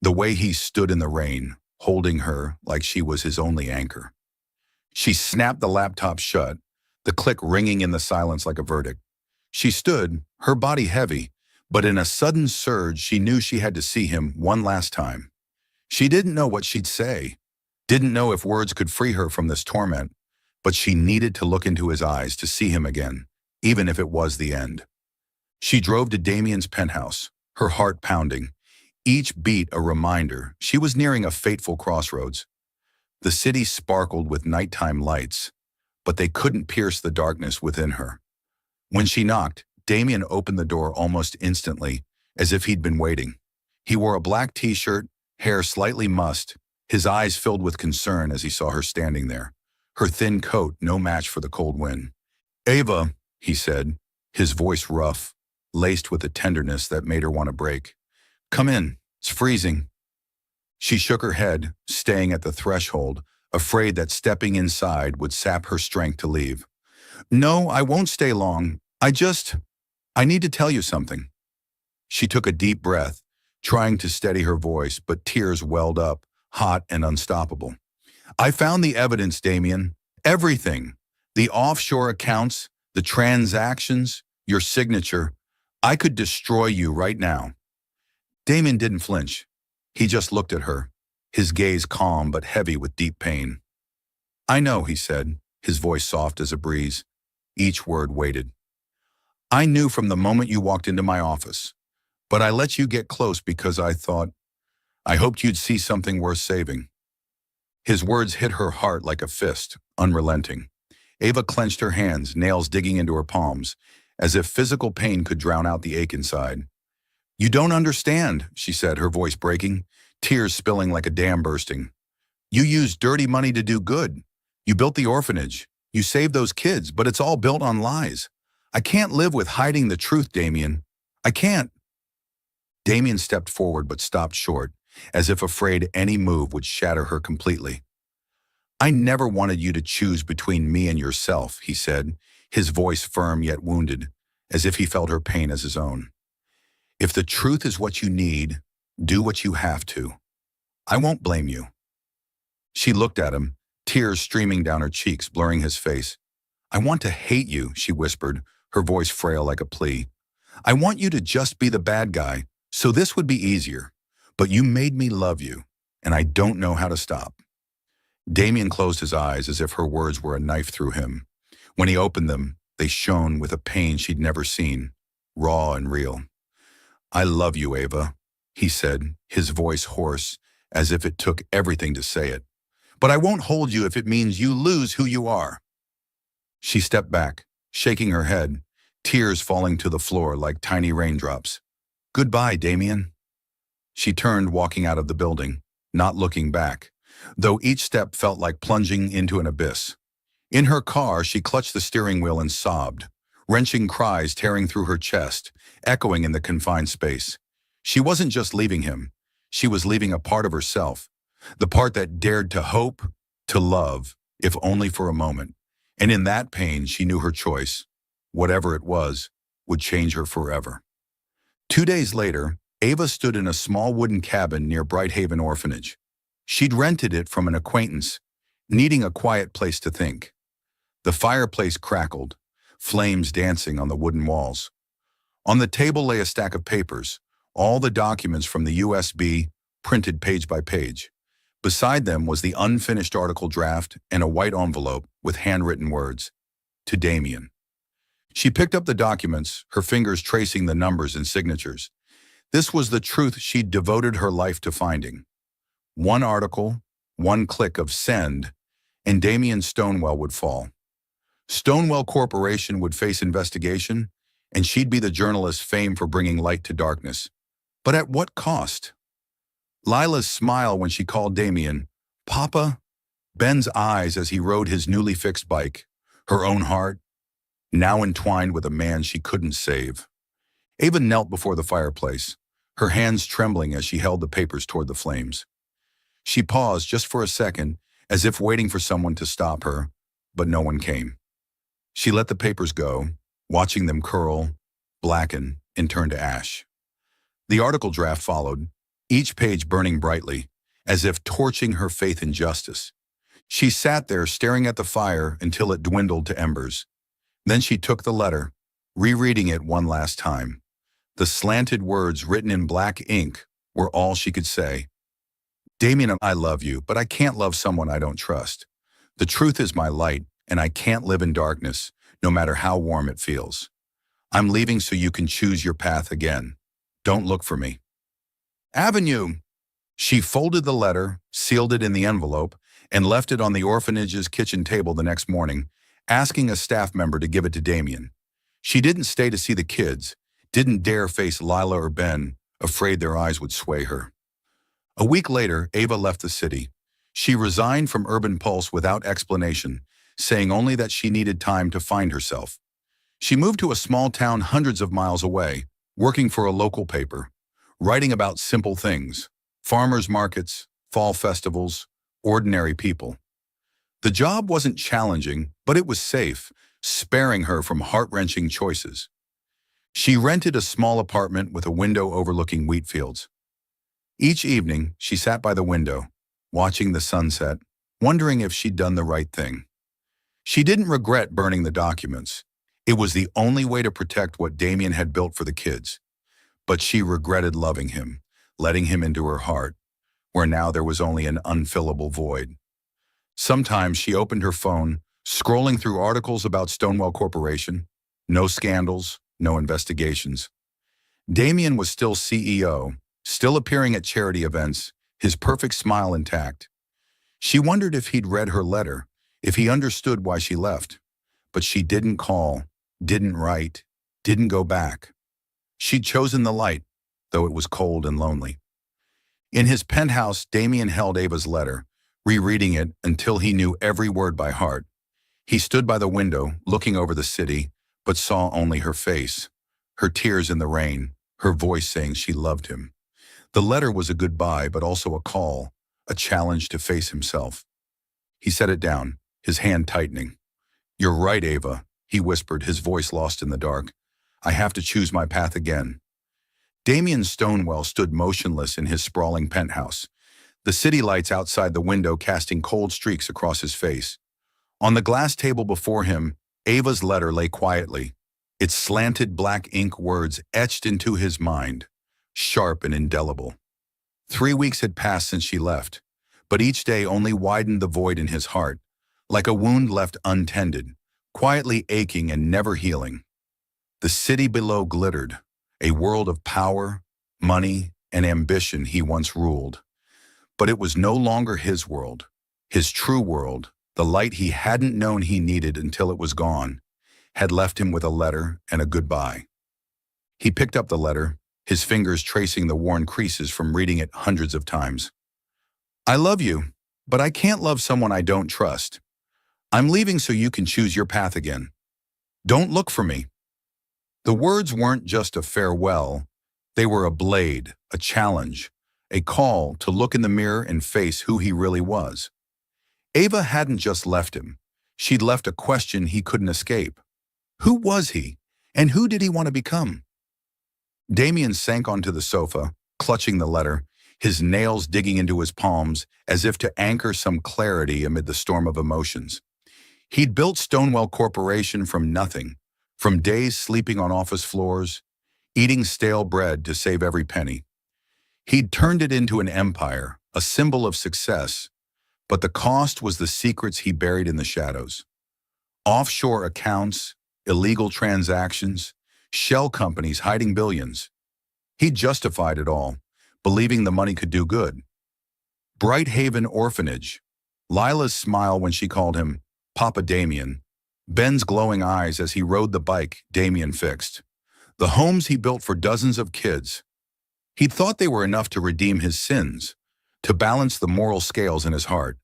the way he stood in the rain, holding her like she was his only anchor. She snapped the laptop shut, the click ringing in the silence like a verdict. She stood, her body heavy, but in a sudden surge she knew she had to see him one last time. She didn't know what she'd say, didn't know if words could free her from this torment, but she needed to look into his eyes to see him again, even if it was the end. She drove to Damien's penthouse, her heart pounding, each beat a reminder she was nearing a fateful crossroads. The city sparkled with nighttime lights, but they couldn't pierce the darkness within her. When she knocked, Damien opened the door almost instantly, as if he'd been waiting. He wore a black t-shirt, hair slightly mussed, his eyes filled with concern as he saw her standing there, her thin coat no match for the cold wind. "Ava," he said, his voice rough, laced with a tenderness that made her want to break. "Come in, it's freezing." She shook her head, staying at the threshold, afraid that stepping inside would sap her strength to leave. "No, I won't stay long. I need to tell you something." She took a deep breath, trying to steady her voice, but tears welled up, hot and unstoppable. "I found the evidence, Damien. Everything. The offshore accounts, the transactions, your signature. I could destroy you right now." Damien didn't flinch. He just looked at her, his gaze calm but heavy with deep pain. "I know," he said, his voice soft as a breeze. Each word weighted. I knew from the moment you walked into my office, but I let you get close because I hoped you'd see something worth saving." His words hit her heart like a fist, unrelenting. Ava clenched her hands, nails digging into her palms, as if physical pain could drown out the ache inside. "You don't understand," she said, her voice breaking, tears spilling like a dam bursting. "You used dirty money to do good. You built the orphanage. You saved those kids, but it's all built on lies. I can't live with hiding the truth, Damien. I can't." Damien stepped forward but stopped short, as if afraid any move would shatter her completely. "I never wanted you to choose between me and yourself," he said, his voice firm yet wounded, as if he felt her pain as his own. "If the truth is what you need, do what you have to. I won't blame you." She looked at him, tears streaming down her cheeks, blurring his face. "I want to hate you," she whispered, her voice frail like a plea. "I want you to just be the bad guy, so this would be easier. But you made me love you, and I don't know how to stop." Damien closed his eyes as if her words were a knife through him. When he opened them, they shone with a pain she'd never seen, raw and real. "I love you, Ava," he said, his voice hoarse, as if it took everything to say it. "But I won't hold you if it means you lose who you are." She stepped back, shaking her head, tears falling to the floor like tiny raindrops. "Goodbye, Damien." She turned, walking out of the building, not looking back, though each step felt like plunging into an abyss. In her car, she clutched the steering wheel and sobbed, wrenching cries tearing through her chest, echoing in the confined space. She wasn't just leaving him. She was leaving a part of herself, the part that dared to hope, to love, if only for a moment. And in that pain, she knew her choice, whatever it was, would change her forever. 2 days later, Ava stood in a small wooden cabin near Brighthaven Orphanage. She'd rented it from an acquaintance, needing a quiet place to think. The fireplace crackled, flames dancing on the wooden walls. On the table lay a stack of papers, all the documents from the USB, printed page by page. Beside them was the unfinished article draft and a white envelope with handwritten words, "To Damien." She picked up the documents, her fingers tracing the numbers and signatures. This was the truth she'd devoted her life to finding. One article, one click of send, and Damien Stonewell would fall. Stonewell Corporation would face investigation, and she'd be the journalist famed for bringing light to darkness. But at what cost? Lila's smile when she called Damien "Papa," Ben's eyes as he rode his newly fixed bike, her own heart, now entwined with a man she couldn't save. Ava knelt before the fireplace, her hands trembling as she held the papers toward the flames. She paused just for a second, as if waiting for someone to stop her, but no one came. She let the papers go, watching them curl, blacken, and turn to ash. The article draft followed, each page burning brightly, as if torching her faith in justice. She sat there staring at the fire until it dwindled to embers. Then she took the letter, rereading it one last time. The slanted words written in black ink were all she could say. "Damien, I love you, but I can't love someone I don't trust. The truth is my light, and I can't live in darkness, no matter how warm it feels. I'm leaving so you can choose your path again. Don't look for me." Avenue. She folded the letter, sealed it in the envelope, and left it on the orphanage's kitchen table the next morning, asking a staff member to give it to Damien. She didn't stay to see the kids, didn't dare face Lila or Ben, afraid their eyes would sway her. A week later, Ava left the city. She resigned from Urban Pulse without explanation, saying only that she needed time to find herself. She moved to a small town hundreds of miles away, working for a local paper, writing about simple things, farmers markets, fall festivals, ordinary people. The job wasn't challenging, but it was safe, sparing her from heart-wrenching choices. She rented a small apartment with a window overlooking wheat fields. Each evening, she sat by the window, watching the sunset, wondering if she'd done the right thing. She didn't regret burning the documents. It was the only way to protect what Damien had built for the kids. But she regretted loving him, letting him into her heart, where now there was only an unfillable void. Sometimes she opened her phone, scrolling through articles about Stonewell Corporation. No scandals, no investigations. Damien was still CEO, still appearing at charity events, his perfect smile intact. She wondered if he'd read her letter, if he understood why she left. But she didn't call, didn't write, didn't go back. She'd chosen the light, though it was cold and lonely. In his penthouse, Damien held Ava's letter, rereading it until he knew every word by heart. He stood by the window, looking over the city, but saw only her face, her tears in the rain, her voice saying she loved him. The letter was a goodbye, but also a call, a challenge to face himself. He set it down, his hand tightening. "You're right, Ava," he whispered, his voice lost in the dark. "I have to choose my path again." Damien Stonewell stood motionless in his sprawling penthouse, the city lights outside the window casting cold streaks across his face. On the glass table before him, Ava's letter lay quietly, its slanted black ink words etched into his mind, sharp and indelible. 3 weeks had passed since she left, but each day only widened the void in his heart, like a wound left untended, quietly aching and never healing. The city below glittered, a world of power, money, and ambition he once ruled. But it was no longer his world, his true world, the light he hadn't known he needed until it was gone, had left him with a letter and a goodbye. He picked up the letter, his fingers tracing the worn creases from reading it hundreds of times. "I love you, but I can't love someone I don't trust. I'm leaving so you can choose your path again. Don't look for me." The words weren't just a farewell. They were a blade, a challenge, a call to look in the mirror and face who he really was. Ava hadn't just left him. She'd left a question he couldn't escape. Who was he, and who did he want to become? Damien sank onto the sofa, clutching the letter, his nails digging into his palms as if to anchor some clarity amid the storm of emotions. He'd built Stonewell Corporation from nothing, from days sleeping on office floors, eating stale bread to save every penny. He'd turned it into an empire, a symbol of success, but the cost was the secrets he buried in the shadows. Offshore accounts, illegal transactions, shell companies hiding billions. He justified it all, believing the money could do good. Bright Haven Orphanage, Lila's smile when she called him Papa Damien, Ben's glowing eyes as he rode the bike Damien fixed, the homes he built for dozens of kids. He'd thought they were enough to redeem his sins, to balance the moral scales in his heart.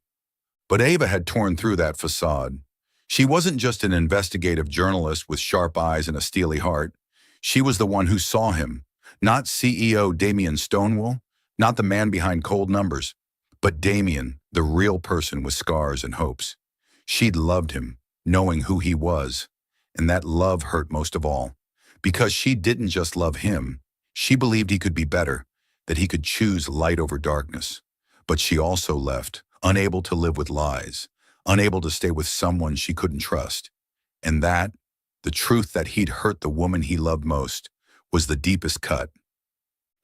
But Ava had torn through that facade. She wasn't just an investigative journalist with sharp eyes and a steely heart. She was the one who saw him, not CEO Damien Stonewell, not the man behind cold numbers, but Damien, the real person with scars and hopes. She'd loved him, knowing who he was, and that love hurt most of all, because she didn't just love him. She believed he could be better, that he could choose light over darkness. But she also left, unable to live with lies, unable to stay with someone she couldn't trust. And that, the truth that he'd hurt the woman he loved most, was the deepest cut.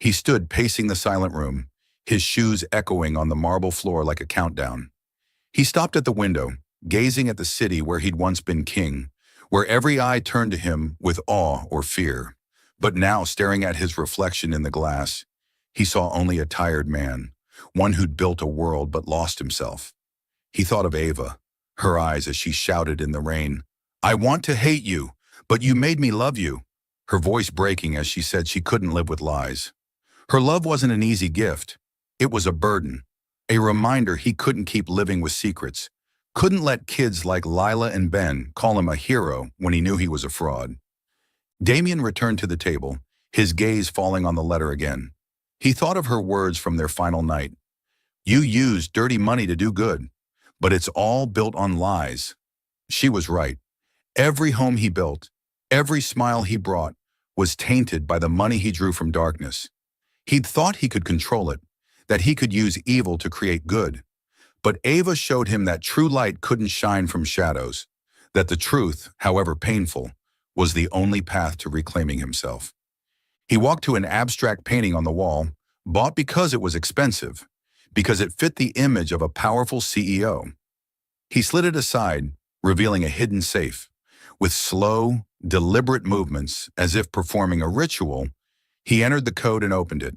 He stood pacing the silent room, his shoes echoing on the marble floor like a countdown. He stopped at the window, gazing at the city where he'd once been king, where every eye turned to him with awe or fear. But now, staring at his reflection in the glass, he saw only a tired man, one who'd built a world but lost himself. He thought of Ava, her eyes as she shouted in the rain, "I want to hate you, but you made me love you," her voice breaking as she said she couldn't live with lies. Her love wasn't an easy gift. It was a burden, a reminder he couldn't keep living with secrets, couldn't let kids like Lila and Ben call him a hero when he knew he was a fraud. Damien returned to the table, his gaze falling on the letter again. He thought of her words from their final night. "You used dirty money to do good, but it's all built on lies." She was right. Every home he built, every smile he brought, was tainted by the money he drew from darkness. He'd thought he could control it, that he could use evil to create good. But Ava showed him that true light couldn't shine from shadows, that the truth, however painful, was the only path to reclaiming himself. He walked to an abstract painting on the wall, bought because it was expensive, because it fit the image of a powerful CEO. He slid it aside, revealing a hidden safe. With slow, deliberate movements, as if performing a ritual, he entered the code and opened it.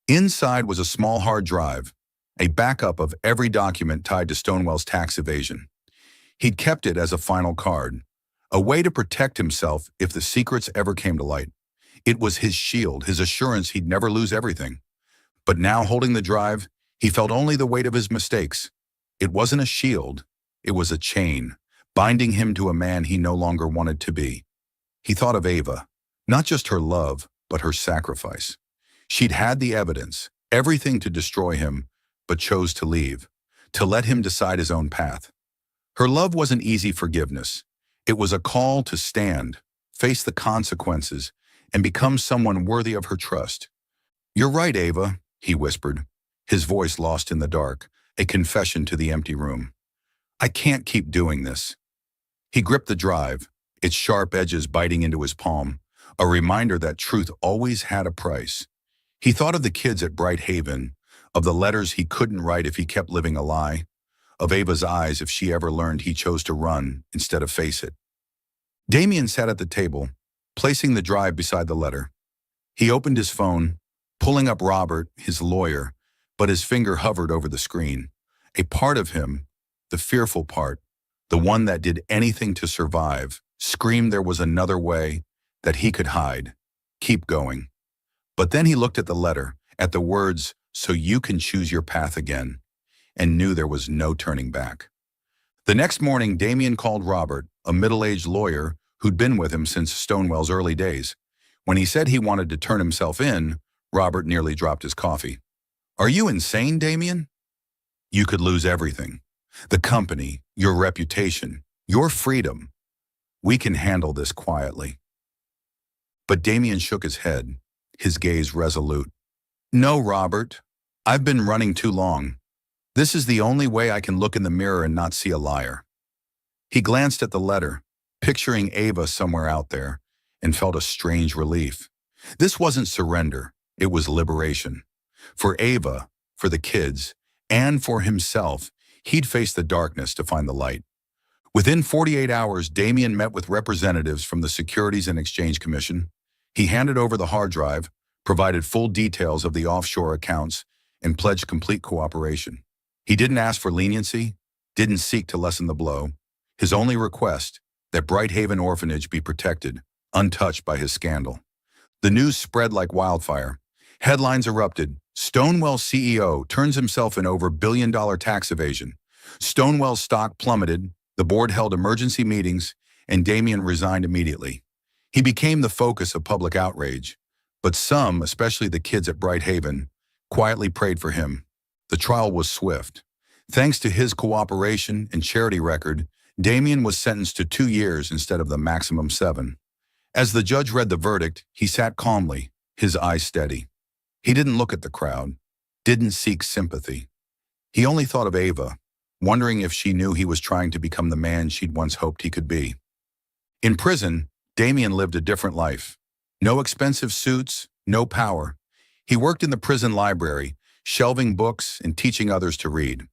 Inside was a small hard drive, a backup of every document tied to Stonewall's tax evasion. He'd kept it as a final card, a way to protect himself if the secrets ever came to light. It was his shield, his assurance he'd never lose everything. But now, holding the drive, he felt only the weight of his mistakes. It wasn't a shield, it was a chain, binding him to a man he no longer wanted to be. He thought of Ava, not just her love, but her sacrifice. She'd had the evidence, everything to destroy him, but chose to leave, to let him decide his own path. Her love wasn't easy forgiveness. It was a call to stand, face the consequences, and become someone worthy of her trust. "You're right, Ava," he whispered, his voice lost in the dark, a confession to the empty room. "I can't keep doing this." He gripped the drive, its sharp edges biting into his palm, a reminder that truth always had a price. He thought of the kids at Bright Haven, of the letters he couldn't write if he kept living a lie, of Ava's eyes if she ever learned he chose to run instead of face it. Damien sat at the table, placing the drive beside the letter. He opened his phone, pulling up Robert, his lawyer, but his finger hovered over the screen. A part of him, the fearful part, the one that did anything to survive, screamed there was another way, that he could hide, keep going. But then he looked at the letter, at the words, "So you can choose your path again," and knew there was no turning back. The next morning, Damien called Robert, a middle-aged lawyer who'd been with him since Stonewall's early days. When he said he wanted to turn himself in, Robert nearly dropped his coffee. "Are you insane, Damien? You could lose everything. The company, your reputation, your freedom. We can handle this quietly." But Damien shook his head, his gaze resolute. "No, Robert. I've been running too long. This is the only way I can look in the mirror and not see a liar." He glanced at the letter, picturing Ava somewhere out there, and felt a strange relief. This wasn't surrender, it was liberation. For Ava, for the kids, and for himself, he'd face the darkness to find the light. Within 48 hours, Damien met with representatives from the Securities and Exchange Commission. He handed over the hard drive, provided full details of the offshore accounts, and pledged complete cooperation. He didn't ask for leniency, didn't seek to lessen the blow. His only request, that Bright Haven Orphanage be protected, untouched by his scandal. The news spread like wildfire. Headlines erupted. Stonewall CEO turns himself in over billion-dollar tax evasion. Stonewall's stock plummeted, the board held emergency meetings, and Damien resigned immediately. He became the focus of public outrage. But some, especially the kids at Bright Haven, quietly prayed for him. The trial was swift. Thanks to his cooperation and charity record, Damien was sentenced to 2 years instead of the maximum 7. As the judge read the verdict, he sat calmly, his eyes steady. He didn't look at the crowd, didn't seek sympathy. He only thought of Ava, wondering if she knew he was trying to become the man she'd once hoped he could be. In prison, Damien lived a different life. No expensive suits, no power. He worked in the prison library, shelving books and teaching others to read.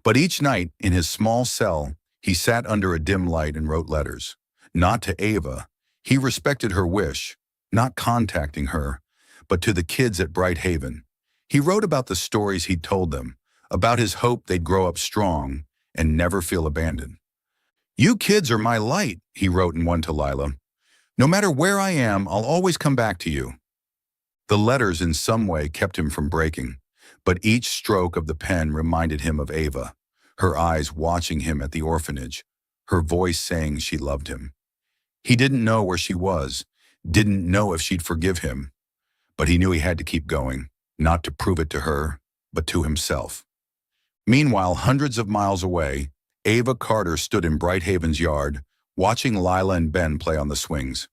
But each night, in his small cell, he sat under a dim light and wrote letters. Not to Ava. He respected her wish, not contacting her, but to the kids at Bright Haven. He wrote about the stories he'd told them, about his hope they'd grow up strong and never feel abandoned. "You kids are my light," he wrote in one to Lila. "No matter where I am, I'll always come back to you." The letters in some way kept him from breaking, but each stroke of the pen reminded him of Ava, her eyes watching him at the orphanage, her voice saying she loved him. He didn't know where she was, didn't know if she'd forgive him, but he knew he had to keep going, not to prove it to her, but to himself. Meanwhile, hundreds of miles away, Ava Carter stood in Bright Haven's yard, watching Lila and Ben play on the swings.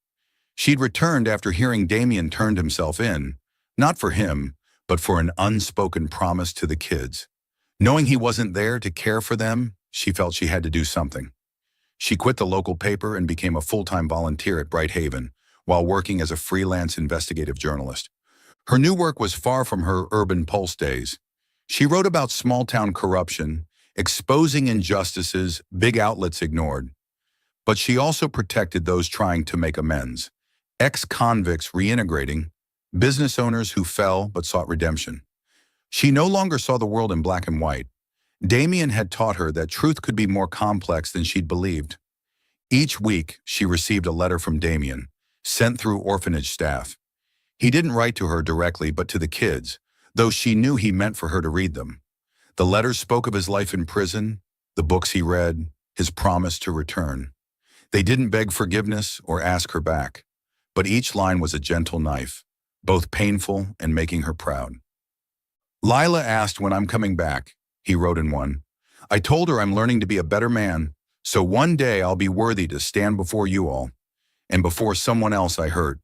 She'd returned after hearing Damien turned himself in, not for him, but for an unspoken promise to the kids. Knowing he wasn't there to care for them, she felt she had to do something. She quit the local paper and became a full-time volunteer at Bright Haven, while working as a freelance investigative journalist. Her new work was far from her Urban Pulse days. She wrote about small-town corruption, exposing injustices big outlets ignored. But she also protected those trying to make amends. Ex-convicts reintegrating, business owners who fell but sought redemption. She no longer saw the world in black and white. Damien had taught her that truth could be more complex than she'd believed. Each week, she received a letter from Damien, sent through orphanage staff. He didn't write to her directly, but to the kids, though she knew he meant for her to read them. The letters spoke of his life in prison, the books he read, his promise to return. They didn't beg forgiveness or ask her back, but each line was a gentle knife, both painful and making her proud. Lila asked when I'm coming back, he wrote in one. I told her I'm learning to be a better man, so one day I'll be worthy to stand before you all, and before someone else I hurt.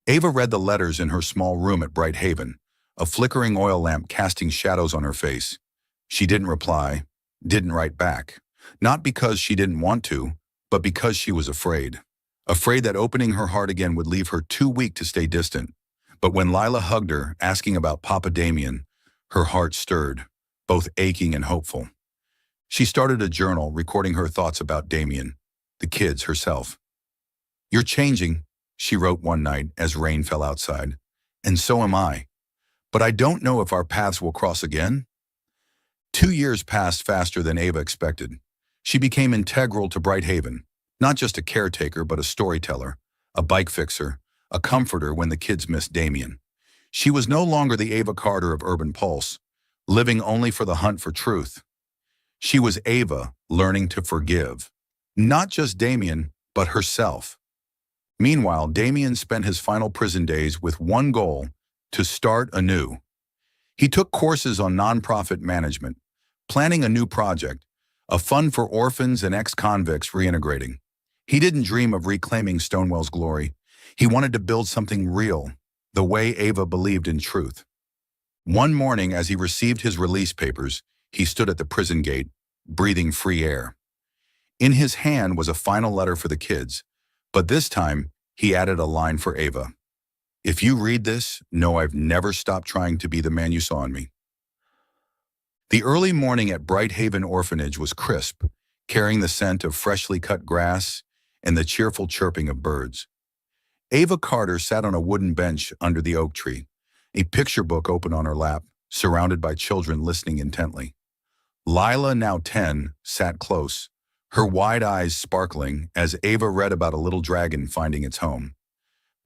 Ava read the letters in her small room at Bright Haven, a flickering oil lamp casting shadows on her face. She didn't reply, didn't write back, not because she didn't want to, but because she was afraid. Afraid that opening her heart again would leave her too weak to stay distant. But when Lila hugged her, asking about Papa Damien, her heart stirred, both aching and hopeful. She started a journal, recording her thoughts about Damien, the kids, herself. You're changing, she wrote one night as rain fell outside, and so am I. But I don't know if our paths will cross again. 2 years passed faster than Ava expected. She became integral to Bright Haven, not just a caretaker but a storyteller, a bike fixer, a comforter when the kids missed Damien. She was no longer the Ava Carter of Urban Pulse, living only for the hunt for truth. She was Ava learning to forgive, not just Damien, but herself. Meanwhile, Damien spent his final prison days with one goal: to start anew. He took courses on nonprofit management, planning a new project, a fund for orphans and ex-convicts reintegrating. He didn't dream of reclaiming Stonewall's glory. He wanted to build something real, the way Ava believed in truth. One morning, as he received his release papers, he stood at the prison gate, breathing free air. In his hand was a final letter for the kids, but this time he added a line for Ava. If you read this, know I've never stopped trying to be the man you saw in me. The early morning at Bright Haven Orphanage was crisp, carrying the scent of freshly cut grass and the cheerful chirping of birds. Ava Carter sat on a wooden bench under the oak tree, a picture book open on her lap, surrounded by children listening intently. Lila, now 10, sat close, her wide eyes sparkling as Ava read about a little dragon finding its home.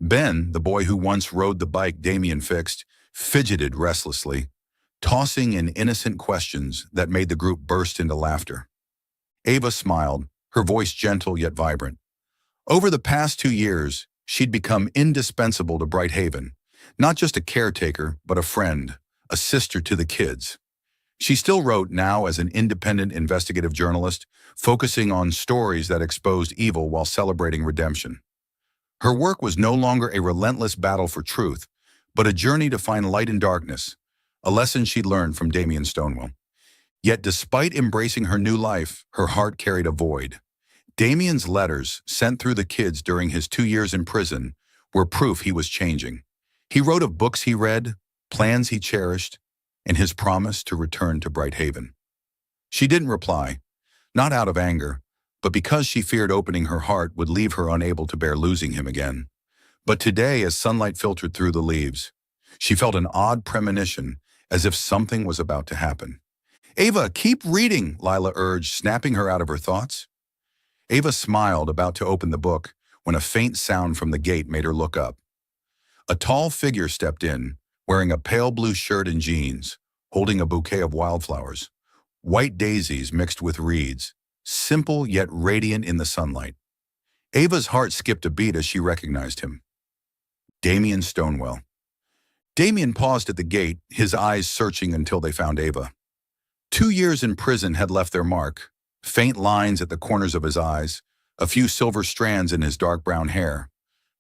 Ben, the boy who once rode the bike Damien fixed, fidgeted restlessly, tossing in innocent questions that made the group burst into laughter. Ava smiled, her voice gentle yet vibrant. Over the past 2 years, she'd become indispensable to Bright Haven, not just a caretaker, but a friend, a sister to the kids. She still wrote, now as an independent investigative journalist, focusing on stories that exposed evil while celebrating redemption. Her work was no longer a relentless battle for truth, but a journey to find light in darkness, a lesson she'd learned from Damien Stonewall. Yet despite embracing her new life, her heart carried a void. Damien's letters, sent through the kids during his 2 years in prison, were proof he was changing. He wrote of books he read, plans he cherished, and his promise to return to Bright Haven. She didn't reply, not out of anger, but because she feared opening her heart would leave her unable to bear losing him again. But today, as sunlight filtered through the leaves, she felt an odd premonition, as if something was about to happen. Ava, keep reading, Lila urged, snapping her out of her thoughts. Ava smiled, about to open the book, when a faint sound from the gate made her look up. A tall figure stepped in, wearing a pale blue shirt and jeans, holding a bouquet of wildflowers, white daisies mixed with reeds, simple yet radiant in the sunlight. Ava's heart skipped a beat as she recognized him. Damien Stonewall. Damien paused at the gate, his eyes searching until they found Ava. 2 years in prison had left their mark, faint lines at the corners of his eyes, a few silver strands in his dark brown hair.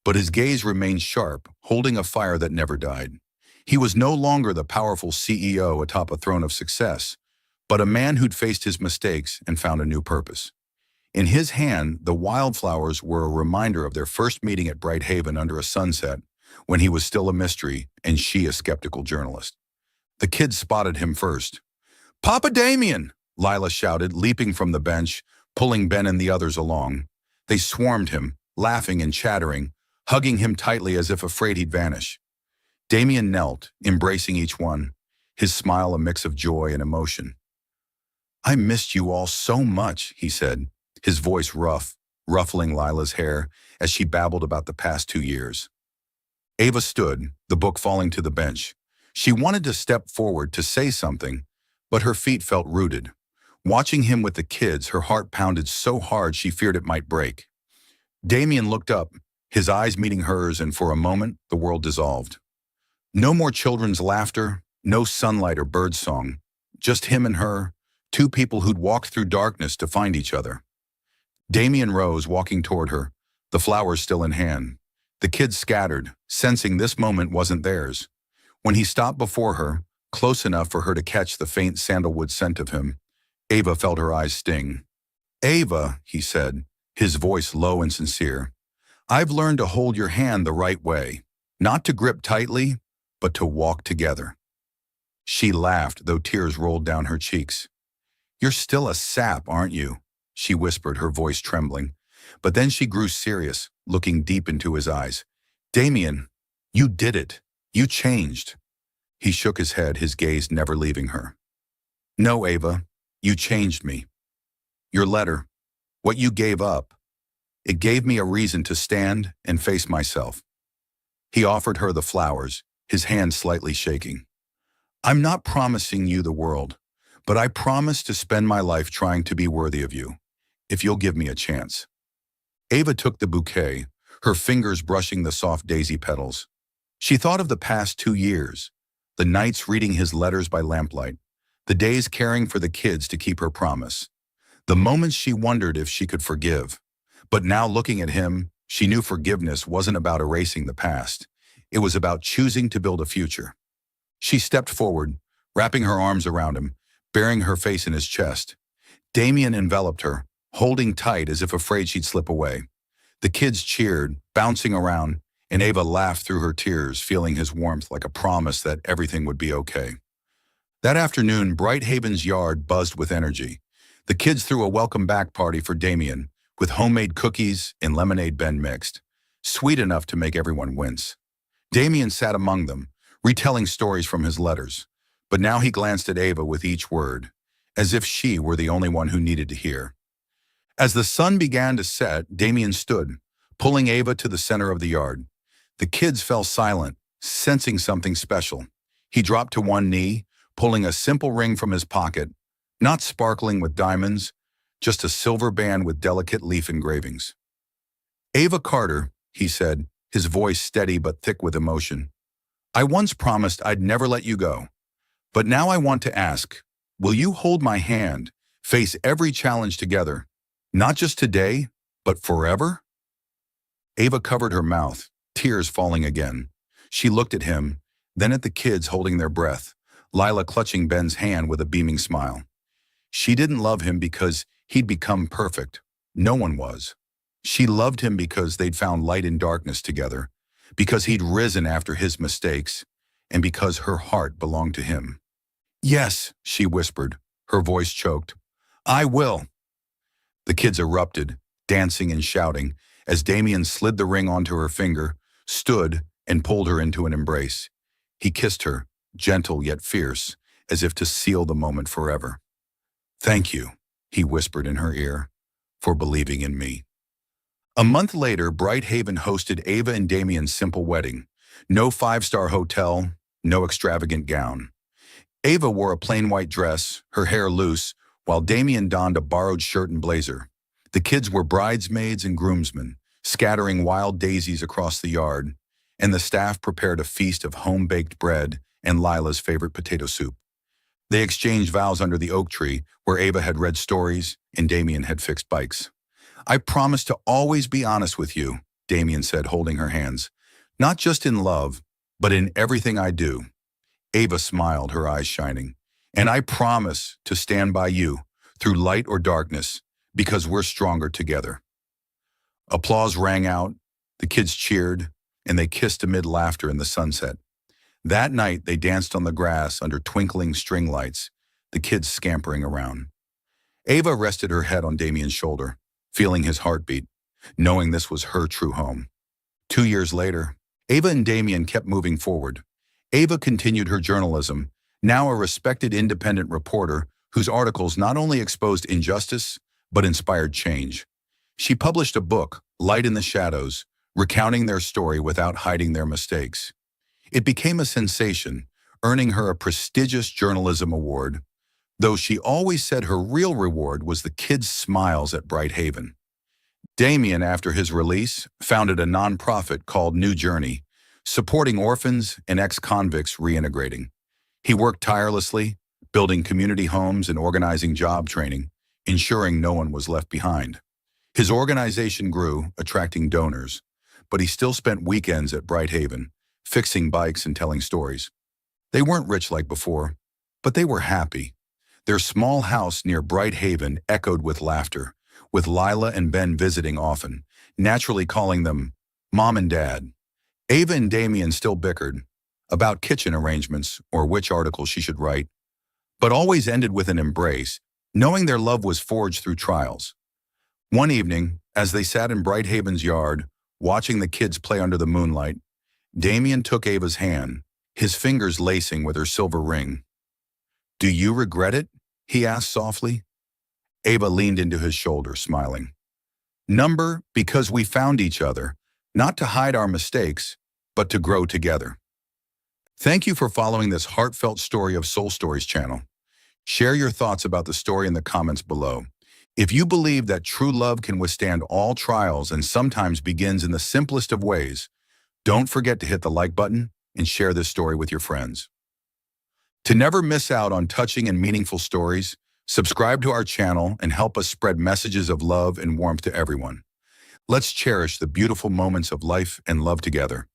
But his gaze remained sharp, holding a fire that never died. He was no longer the powerful CEO atop a throne of success, but a man who'd faced his mistakes and found a new purpose. In his hand, the wildflowers were a reminder of their first meeting at Bright Haven under a sunset, when he was still a mystery and she a skeptical journalist. The kids spotted him first. Papa Damien, Lila shouted, leaping from the bench, pulling Ben and the others along. They swarmed him, laughing and chattering, hugging him tightly as if afraid he'd vanish. Damien knelt, embracing each one, his smile a mix of joy and emotion. "I missed you all so much," he said, his voice rough, ruffling Lila's hair as she babbled about the past 2 years. Ava stood, the book falling to the bench. She wanted to step forward to say something, but her feet felt rooted. Watching him with the kids, her heart pounded so hard she feared it might break. Damien looked up, his eyes meeting hers, and for a moment, the world dissolved. No more children's laughter, no sunlight or birdsong, just him and her, two people who'd walked through darkness to find each other. Damien rose, walking toward her, the flowers still in hand. The kids scattered, sensing this moment wasn't theirs. When he stopped before her, close enough for her to catch the faint sandalwood scent of him, Ava felt her eyes sting. "Ava," he said, his voice low and sincere, "I've learned to hold your hand the right way, not to grip tightly, but to walk together." She laughed, though tears rolled down her cheeks. "You're still a sap, aren't you?" she whispered, her voice trembling. But then she grew serious, looking deep into his eyes. "Damien, you did it. You changed." He shook his head, his gaze never leaving her. "No, Ava, you changed me. Your letter, what you gave up, it gave me a reason to stand and face myself." He offered her the flowers, his hand slightly shaking. "I'm not promising you the world, but I promise to spend my life trying to be worthy of you, if you'll give me a chance." Ava took the bouquet, her fingers brushing the soft daisy petals. She thought of the past 2 years, the nights reading his letters by lamplight, the days caring for the kids to keep her promise, the moments she wondered if she could forgive. But now looking at him, she knew forgiveness wasn't about erasing the past. It was about choosing to build a future. She stepped forward, wrapping her arms around him, burying her face in his chest. Damien enveloped her, holding tight as if afraid she'd slip away. The kids cheered, bouncing around, and Ava laughed through her tears, feeling his warmth like a promise that everything would be okay. That afternoon, Brighthaven's yard buzzed with energy. The kids threw a welcome back party for Damien, with homemade cookies and lemonade Ben mixed, sweet enough to make everyone wince. Damien sat among them, retelling stories from his letters, but now he glanced at Ava with each word, as if she were the only one who needed to hear. As the sun began to set, Damien stood, pulling Ava to the center of the yard. The kids fell silent, sensing something special. He dropped to one knee, pulling a simple ring from his pocket, not sparkling with diamonds, just a silver band with delicate leaf engravings. "Ava Carter," he said, his voice steady but thick with emotion, "I once promised I'd never let you go. But now I want to ask, will you hold my hand, face every challenge together, not just today, but forever?" Ava covered her mouth, tears falling again. She looked at him, then at the kids holding their breath, Lila clutching Ben's hand with a beaming smile. She didn't love him because he'd become perfect. No one was. She loved him because they'd found light in darkness together, because he'd risen after his mistakes, and because her heart belonged to him. "Yes," she whispered, her voice choked. "I will." The kids erupted, dancing and shouting, as Damien slid the ring onto her finger, stood, and pulled her into an embrace. He kissed her, gentle yet fierce, as if to seal the moment forever. "Thank you," he whispered in her ear, "for believing in me." A month later, Brighthaven hosted Ava and Damien's simple wedding. No five-star hotel, no extravagant gown. Ava wore a plain white dress, her hair loose, while Damien donned a borrowed shirt and blazer. The kids were bridesmaids and groomsmen, scattering wild daisies across the yard, and the staff prepared a feast of home-baked bread and Lila's favorite potato soup. They exchanged vows under the oak tree, where Ava had read stories and Damien had fixed bikes. "I promise to always be honest with you," Damien said, holding her hands. "Not just in love, but in everything I do." Ava smiled, her eyes shining. "And I promise to stand by you, through light or darkness, because we're stronger together." Applause rang out, the kids cheered, and they kissed amid laughter in the sunset. That night, they danced on the grass under twinkling string lights, the kids scampering around. Ava rested her head on Damien's shoulder, feeling his heartbeat. knowing this was her true home. 2 years later, Ava and Damien kept moving forward. Ava continued her journalism, now a respected independent reporter whose articles not only exposed injustice, but inspired change. She published a book, Light in the Shadows, recounting their story without hiding their mistakes. It became a sensation, earning her a prestigious journalism award, though she always said her real reward was the kids' smiles at Bright Haven. Damien, after his release, founded a nonprofit called New Journey, supporting orphans and ex-convicts reintegrating. He worked tirelessly, building community homes and organizing job training, ensuring no one was left behind. His organization grew, attracting donors, but he still spent weekends at Bright Haven, fixing bikes and telling stories. They weren't rich like before, but they were happy. Their small house near Bright Haven echoed with laughter, with Lila and Ben visiting often, naturally calling them Mom and Dad. Ava and Damien still bickered about kitchen arrangements or which article she should write, but always ended with an embrace, knowing their love was forged through trials. One evening, as they sat in Bright Haven's yard, watching the kids play under the moonlight, Damien took Ava's hand, his fingers lacing with her silver ring. "Do you regret it?" he asked softly. Ava leaned into his shoulder, smiling. Because we found each other, not to hide our mistakes, but to grow together." Thank you for following this heartfelt story of Soul Stories channel. Share your thoughts about the story in the comments below. If you believe that true love can withstand all trials and sometimes begins in the simplest of ways, don't forget to hit the like button and share this story with your friends. To never miss out on touching and meaningful stories, subscribe to our channel and help us spread messages of love and warmth to everyone. Let's cherish the beautiful moments of life and love together.